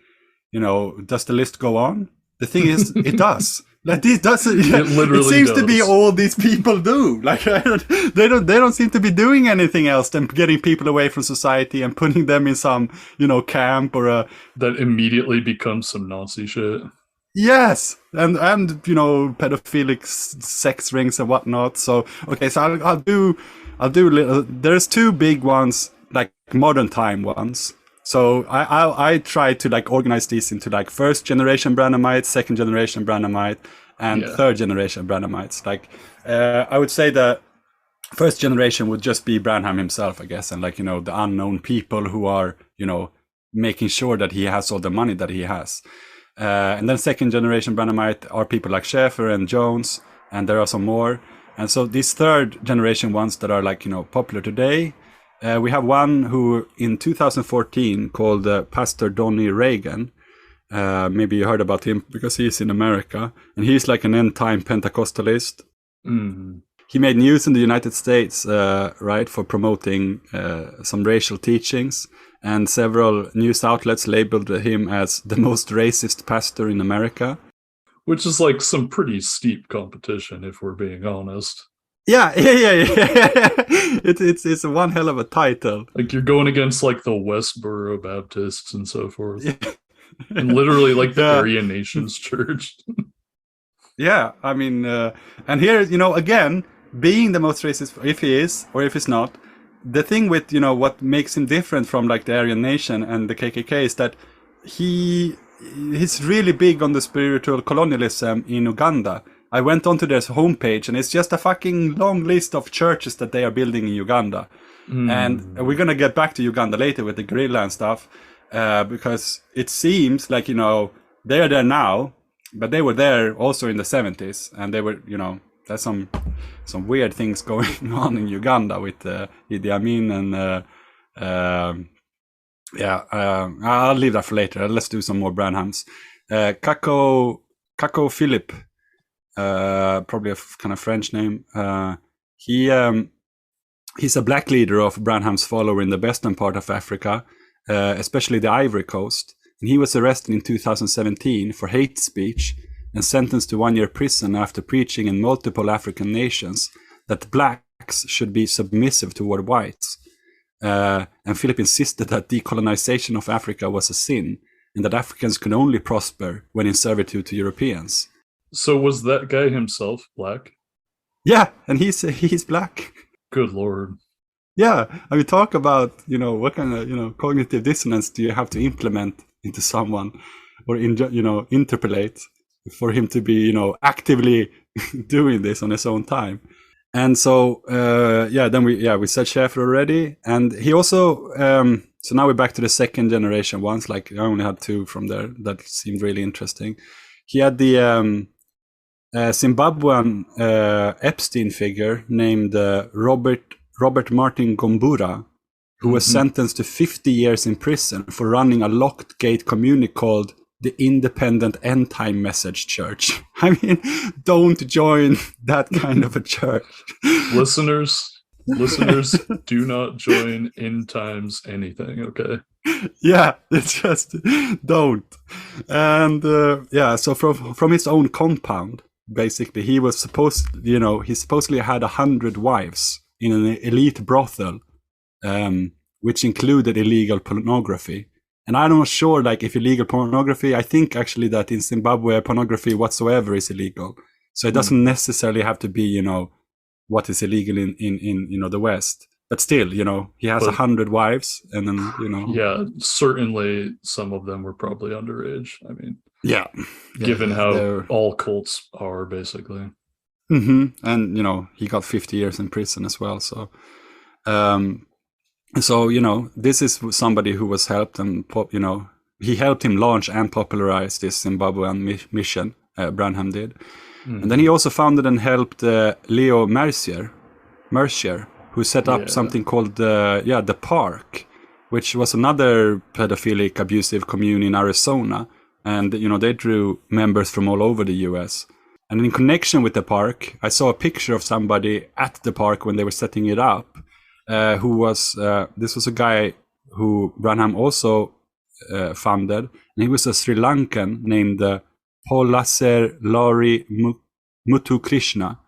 does the list go on? The thing is, it does. Like this doesn't. It literally it seems does. to be all these people do. Like they don't seem to be doing anything else than getting people away from society and putting them in some camp or a. That immediately becomes some Nazi shit. Yes, and pedophilic sex rings and whatnot. So okay, so I'll do. There's two big ones, like modern time ones. So I try to like organize these into like first generation Branhamites, second generation Branhamite, and third generation Branhamites. Like I would say the first generation would just be Branham himself, I guess, and like the unknown people who are making sure that he has all the money that he has. And then second generation Branhamite are people like Schaefer and Jones, and there are some more. And so these third generation ones that are like popular today. We have one who in 2014 called Pastor Donnie Reagan. Maybe you heard about him because he's in America, and he's like an end-time Pentecostalist. He made news in the United States, right, for promoting some racial teachings, and several news outlets labeled him as the most racist pastor in America. Which is like some pretty steep competition, if we're being honest. Yeah. It's one hell of a title. Like you're going against like the Westboro Baptists and so forth, and literally like the Aryan Nations Church. Yeah, I mean, and here again, being the most racist, if he is or if he's not, the thing with what makes him different from like the Aryan Nation and the KKK is that he's really big on the spiritual colonialism in Uganda. I went onto their homepage and it's just a fucking long list of churches that they are building in Uganda. And we're going to get back to Uganda later with the guerrilla and stuff, because it seems like, they are there now, but they were there also in the 70s. And they were, there's some weird things going on in Uganda with Idi Amin and, I'll leave that for later. Let's do some more Branhams. Kako Philip. Probably a kind of French name. He's a black leader of Branham's follower in the western part of Africa, especially the Ivory Coast. And he was arrested in 2017 for hate speech and sentenced to 1 year prison after preaching in multiple African nations that blacks should be submissive toward whites. And Philip insisted that decolonization of Africa was a sin and that Africans could only prosper when in servitude to Europeans. So was that guy himself black? Yeah, and he's black. Good Lord. Yeah, I mean, talk about, what kind of, cognitive dissonance do you have to implement into someone, or interpolate for him to be, actively doing this on his own time. And so, then we said Schaeffer already, and he also. So now we're back to the second generation ones. Like, I only had two from there that seemed really interesting. He had the Zimbabwean Epstein figure named Robert Martin Gombura, who was sentenced to 50 years in prison for running a locked gate community called the Independent End Time Message Church. I mean, don't join that kind of a church. Listeners, do not join End Times anything, okay? Yeah, it's just don't. And so from his own compound, basically, he supposedly had 100 wives in an elite brothel, which included illegal pornography. And I'm not sure, like, if illegal pornography, I think actually that in Zimbabwe, pornography whatsoever is illegal. So it doesn't necessarily have to be, what is illegal in the West. But still, he has 100 wives, and then, Yeah, certainly some of them were probably underage. I mean, yeah, given how all cults are, basically. And, he got 50 years in prison as well. So, this is somebody who was helped, and, he helped him launch and popularize this Zimbabwean mission, Branham did. And then he also founded and helped Leo Mercier, who set up something called the Park, which was another pedophilic abusive commune in Arizona. And, they drew members from all over the US. And in connection with the Park, I saw a picture of somebody at the Park when they were setting it up, who was, this was a guy who Branham also funded. And he was a Sri Lankan named Polaser Lari Muthukrishna,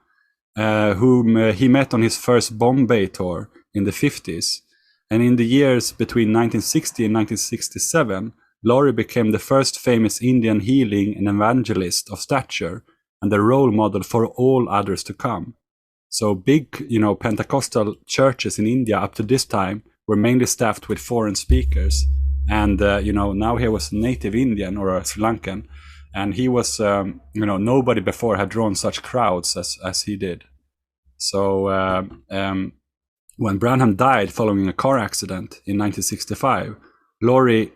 whom he met on his first Bombay tour in the 50s. And in the years between 1960 and 1967, Laurie became the first famous Indian healing and evangelist of stature, and the role model for all others to come. So big, Pentecostal churches in India up to this time were mainly staffed with foreign speakers. And, now he was a native Indian or a Sri Lankan. And he was, nobody before had drawn such crowds as he did. So when Branham died following a car accident in 1965, Laurie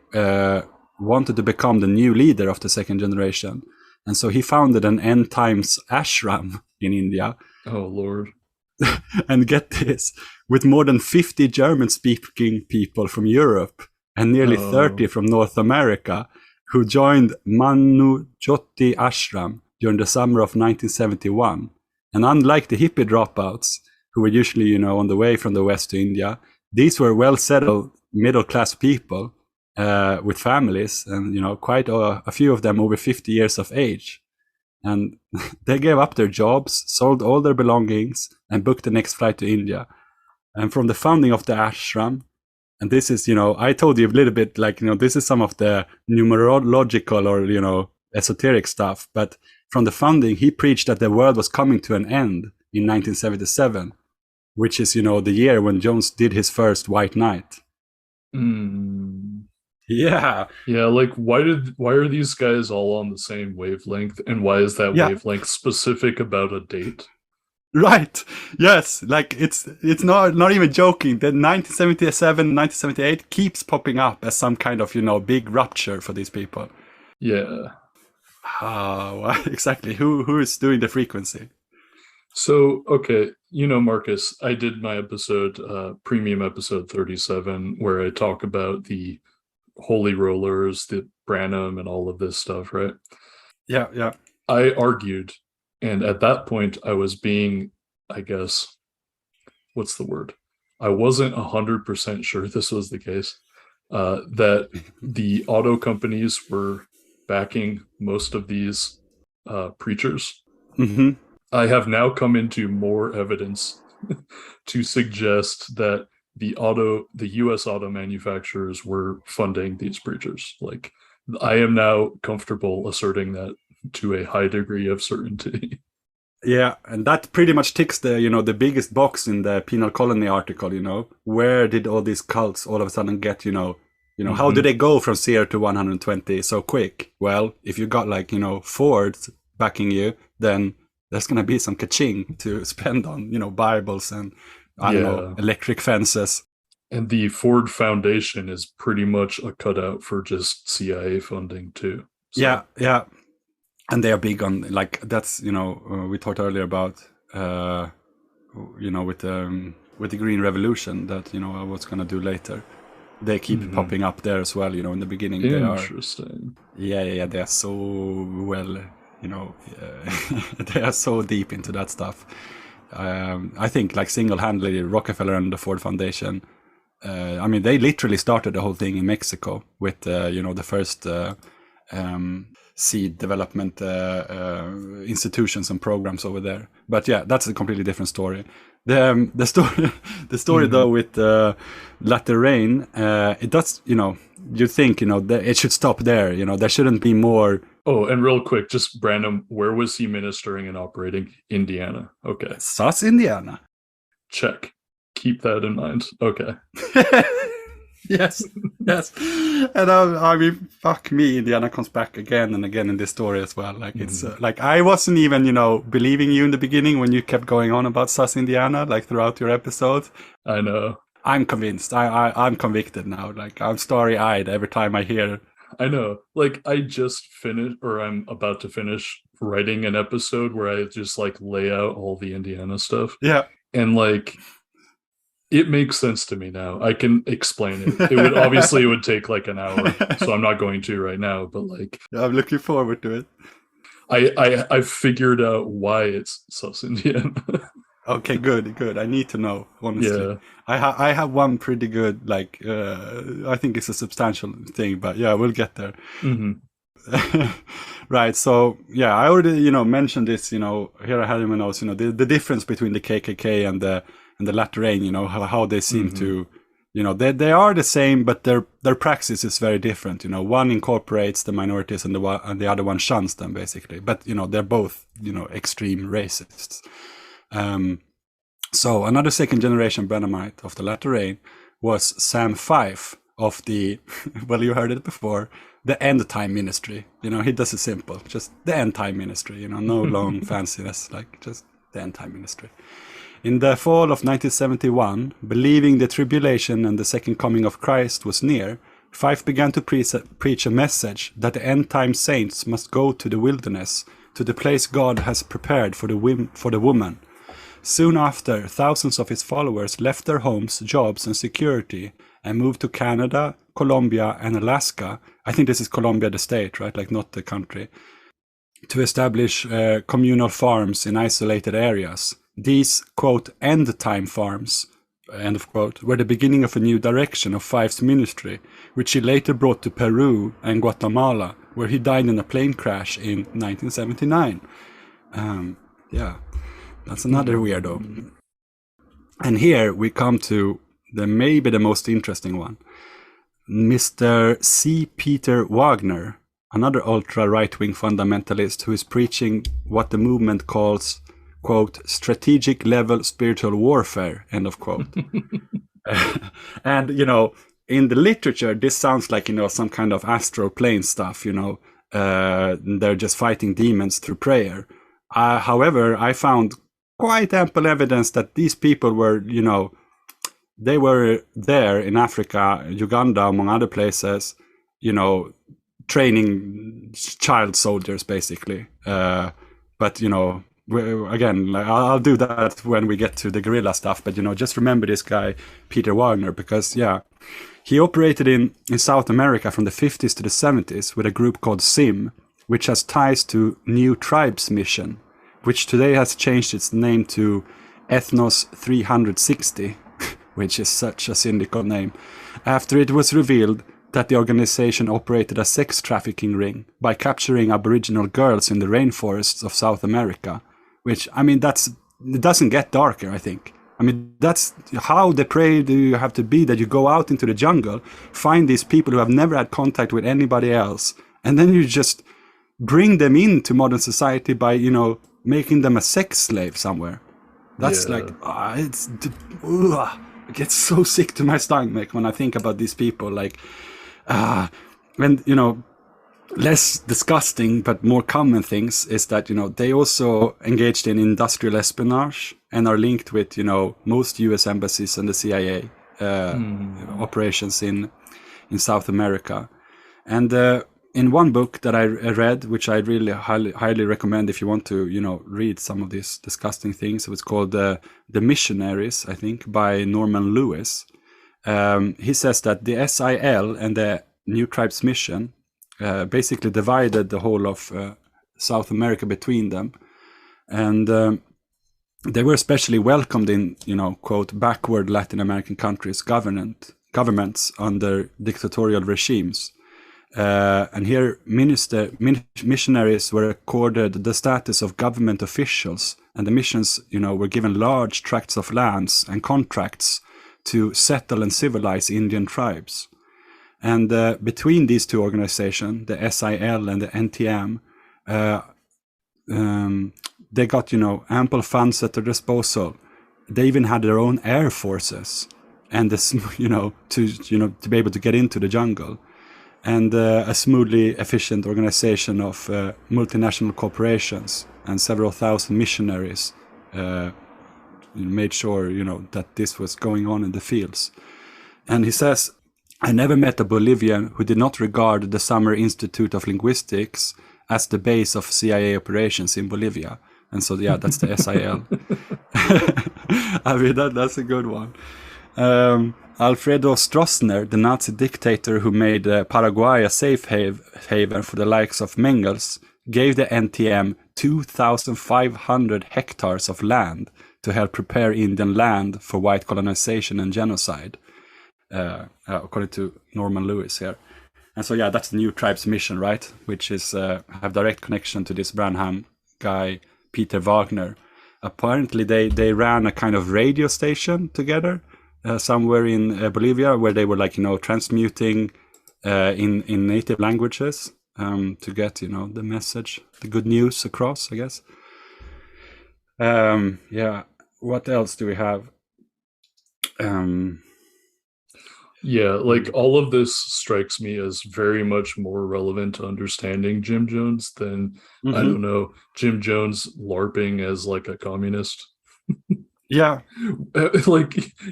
wanted to become the new leader of the second generation. And so he founded an end times ashram in India. Oh, Lord. And get this, with more than 50 German-speaking people from Europe and nearly 30 from North America, who joined Manu Jyoti Ashram during the summer of 1971. And unlike the hippie dropouts, who were usually, on the way from the West to India, these were well-settled middle-class people with families, and, quite a few of them over 50 years of age. And they gave up their jobs, sold all their belongings, and booked the next flight to India. And from the founding of the ashram, and this is, I told you a little bit, like, this is some of the numerological or, esoteric stuff. But from the founding, he preached that the world was coming to an end in 1977, which is, the year when Jones did his first White Knight. Yeah. Yeah, like, why are these guys all on the same wavelength? And why is that wavelength specific about a date? Right. Yes. Like, it's not even joking. The 1977, 1978 keeps popping up as some kind of, big rupture for these people. Yeah. Exactly. Who is doing the frequency? So, okay, Marcus, I did my episode, premium episode 37, where I talk about the Holy Rollers, the Branham, and all of this stuff, right? Yeah. I argued, and at that point, I was being, I guess, what's the word? I wasn't 100% sure this was the case, that the auto companies were backing most of these preachers. Mm-hmm. I have now come into more evidence to suggest that the U.S. auto manufacturers were funding these preachers. Like, I am now comfortable asserting that to a high degree of certainty. Yeah, and that pretty much ticks the, the biggest box in the penal colony article, Where did all these cults all of a sudden get, how do they go from 0 to 120 so quick? Well, if you got like, Fords backing you, then there's going to be some ka-ching to spend on, Bibles and, I don't know, electric fences. And the Ford Foundation is pretty much a cutout for just CIA funding too. So. Yeah. And they are big on, like, that's, we talked earlier about, with the Green Revolution that, I was going to do later. They keep popping up there as well, in the beginning. Interesting. They are so well, they are so deep into that stuff. I think, like, single-handedly, Rockefeller and the Ford Foundation, they literally started the whole thing in Mexico with, the first seed development institutions and programs over there. But yeah, that's a completely different story. The story though with latter rain, it does, you think, it should stop there. There shouldn't be more. Oh, and real quick, just Brandon, where was he ministering and operating? Indiana. Okay. Sus, Indiana. Check. Keep that in mind. Okay. Yes. And fuck me, Indiana comes back again and again in this story as well. Like, it's like, I wasn't even, believing you in the beginning when you kept going on about Sus, Indiana, like, throughout your episode. I know. I'm convinced. I'm convicted now. Like, I'm starry-eyed every time I hear. I know. Like, I just finished, or I'm about to finish writing an episode where I just, like, lay out all the Indiana stuff. Yeah. And, like, it makes sense to me now. I can explain it. It would take like an hour, so I'm not going to right now. But like, I'm looking forward to it. I've figured out why it's Sus Indiana. Okay, good. I need to know, honestly. Yeah. I have one pretty good, like, I think it's a substantial thing, but yeah, we'll get there. Right. So yeah, I already mentioned this. Here I had in my notes. The difference between the KKK and the latter rain, how they seem to, they are the same, but their praxis is very different. One incorporates the minorities and the other one shuns them, basically. But they're both extreme racists. So another second generation Brennamite of the latter rain was Sam Fife of the well, you heard it before, the End Time Ministry. He does it simple, just the End Time Ministry. No long fanciness, like just the End Time Ministry. In the fall of 1971, believing the tribulation and the second coming of Christ was near, Fife began to preach a message that the end-time saints must go to the wilderness, to the place God has prepared for the woman. Soon after, thousands of his followers left their homes, jobs, and security and moved to Canada, Colombia, and Alaska. I think this is Colombia, the state, right? Like, not the country. To establish communal farms in isolated areas. These, quote, end-time farms, end of quote, were the beginning of a new direction of Fife's ministry, which he later brought to Peru and Guatemala, where he died in a plane crash in 1979. Yeah, that's another weirdo. And here we come to maybe the most interesting one. Mr. C. Peter Wagner, another ultra-right-wing fundamentalist who is preaching what the movement calls, quote, strategic level spiritual warfare, end of quote. And, in the literature, this sounds like, some kind of astral plane stuff, they're just fighting demons through prayer. However, I found quite ample evidence that these people were, they were there in Africa, Uganda, among other places, training child soldiers, basically. But, again, I'll do that when we get to the guerrilla stuff, but just remember this guy Peter Wagner, because he operated in South America from the 50s to the 70s with a group called SIM, which has ties to New Tribes Mission, which today has changed its name to Ethnos 360, which is such a cynical name, after it was revealed that the organization operated a sex trafficking ring by capturing Aboriginal girls in the rainforests of South America. Which, it doesn't get darker, I think. That's how depraved you have to be, that you go out into the jungle, find these people who have never had contact with anybody else, and then you just bring them into modern society by, making them a sex slave somewhere. That's Yeah. like, it gets so sick to my stomach when I think about these people. Like, and less disgusting but more common things is that they also engaged in industrial espionage and are linked with most U.S. embassies and the CIA operations in South America. And in one book that I read, which I really highly recommend if you want to read some of these disgusting things, it was called The Missionaries, I think, by Norman Lewis. He says that the SIL and the New Tribes Mission basically divided the whole of South America between them. And they were especially welcomed in, quote, backward Latin American countries' governments under dictatorial regimes. And here missionaries were accorded the status of government officials, and the missions, were given large tracts of lands and contracts to settle and civilize Indian tribes. And between these two organizations, the SIL and the NTM, they got, ample funds at their disposal. They even had their own air forces, and this, to be able to get into the jungle, and a smoothly efficient organization of multinational corporations and several thousand missionaries made sure, that this was going on in the fields. And he says, I never met a Bolivian who did not regard the Summer Institute of Linguistics as the base of CIA operations in Bolivia. And so, yeah, that's the SIL. I mean, that's a good one. Alfredo Stroessner, the Nazi dictator who made Paraguay a safe haven for the likes of Mengels, gave the NTM 2,500 hectares of land to help prepare Indian land for white colonization and genocide. According to Norman Lewis here. And so, yeah, that's the New Tribes Mission, right? Which is have direct connection to this Branham guy, Peter Wagner. Apparently, they ran a kind of radio station together somewhere in Bolivia, where they were transmuting in native languages to get the message, the good news across, I guess. Yeah. What else do we have? Yeah, all of this strikes me as very much more relevant to understanding Jim Jones than, I don't know, Jim Jones LARPing as a communist. Yeah.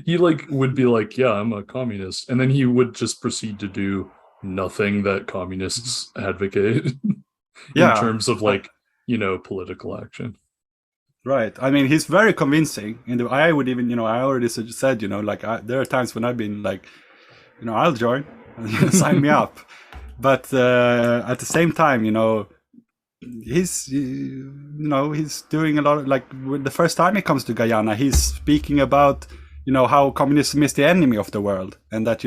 He would be like, yeah, I'm a communist. And then he would just proceed to do nothing that communists advocate in terms of political action. Right. I mean, he's very convincing. I would even, I already said, there are times when I've been I'll join, sign me up. But at the same time, he's doing a lot of the first time he comes to Guyana, he's speaking about, how communism is the enemy of the world, and that,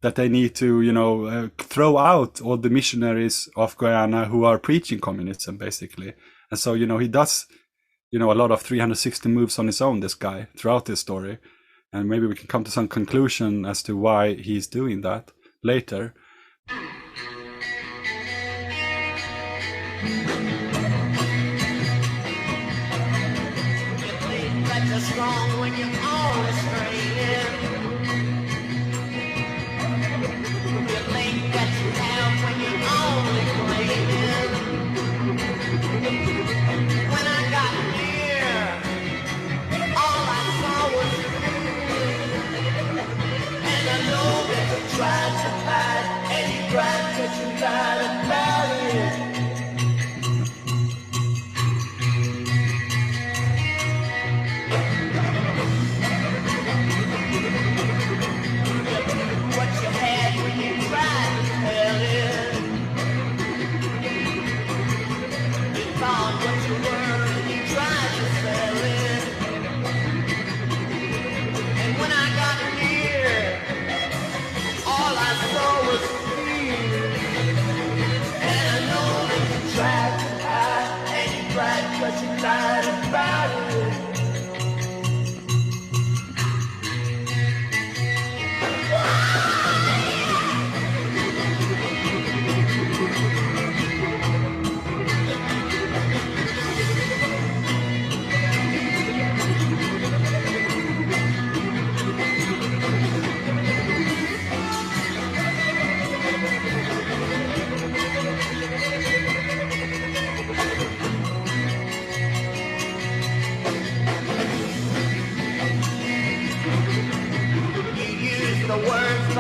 that they need to, throw out all the missionaries of Guyana who are preaching communism, basically. And so, he does, a lot of 360 moves on his own, this guy, throughout this story. And maybe we can come to some conclusion as to why he's doing that later.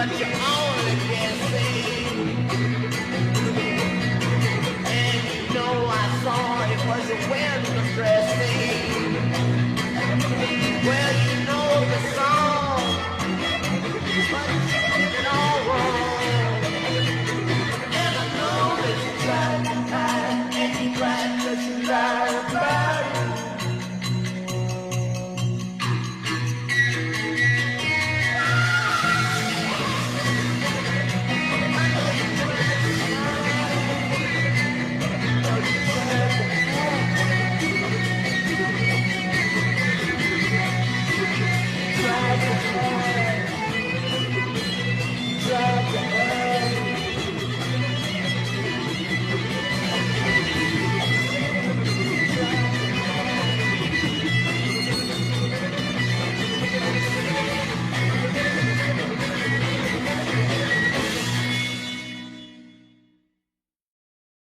what you own.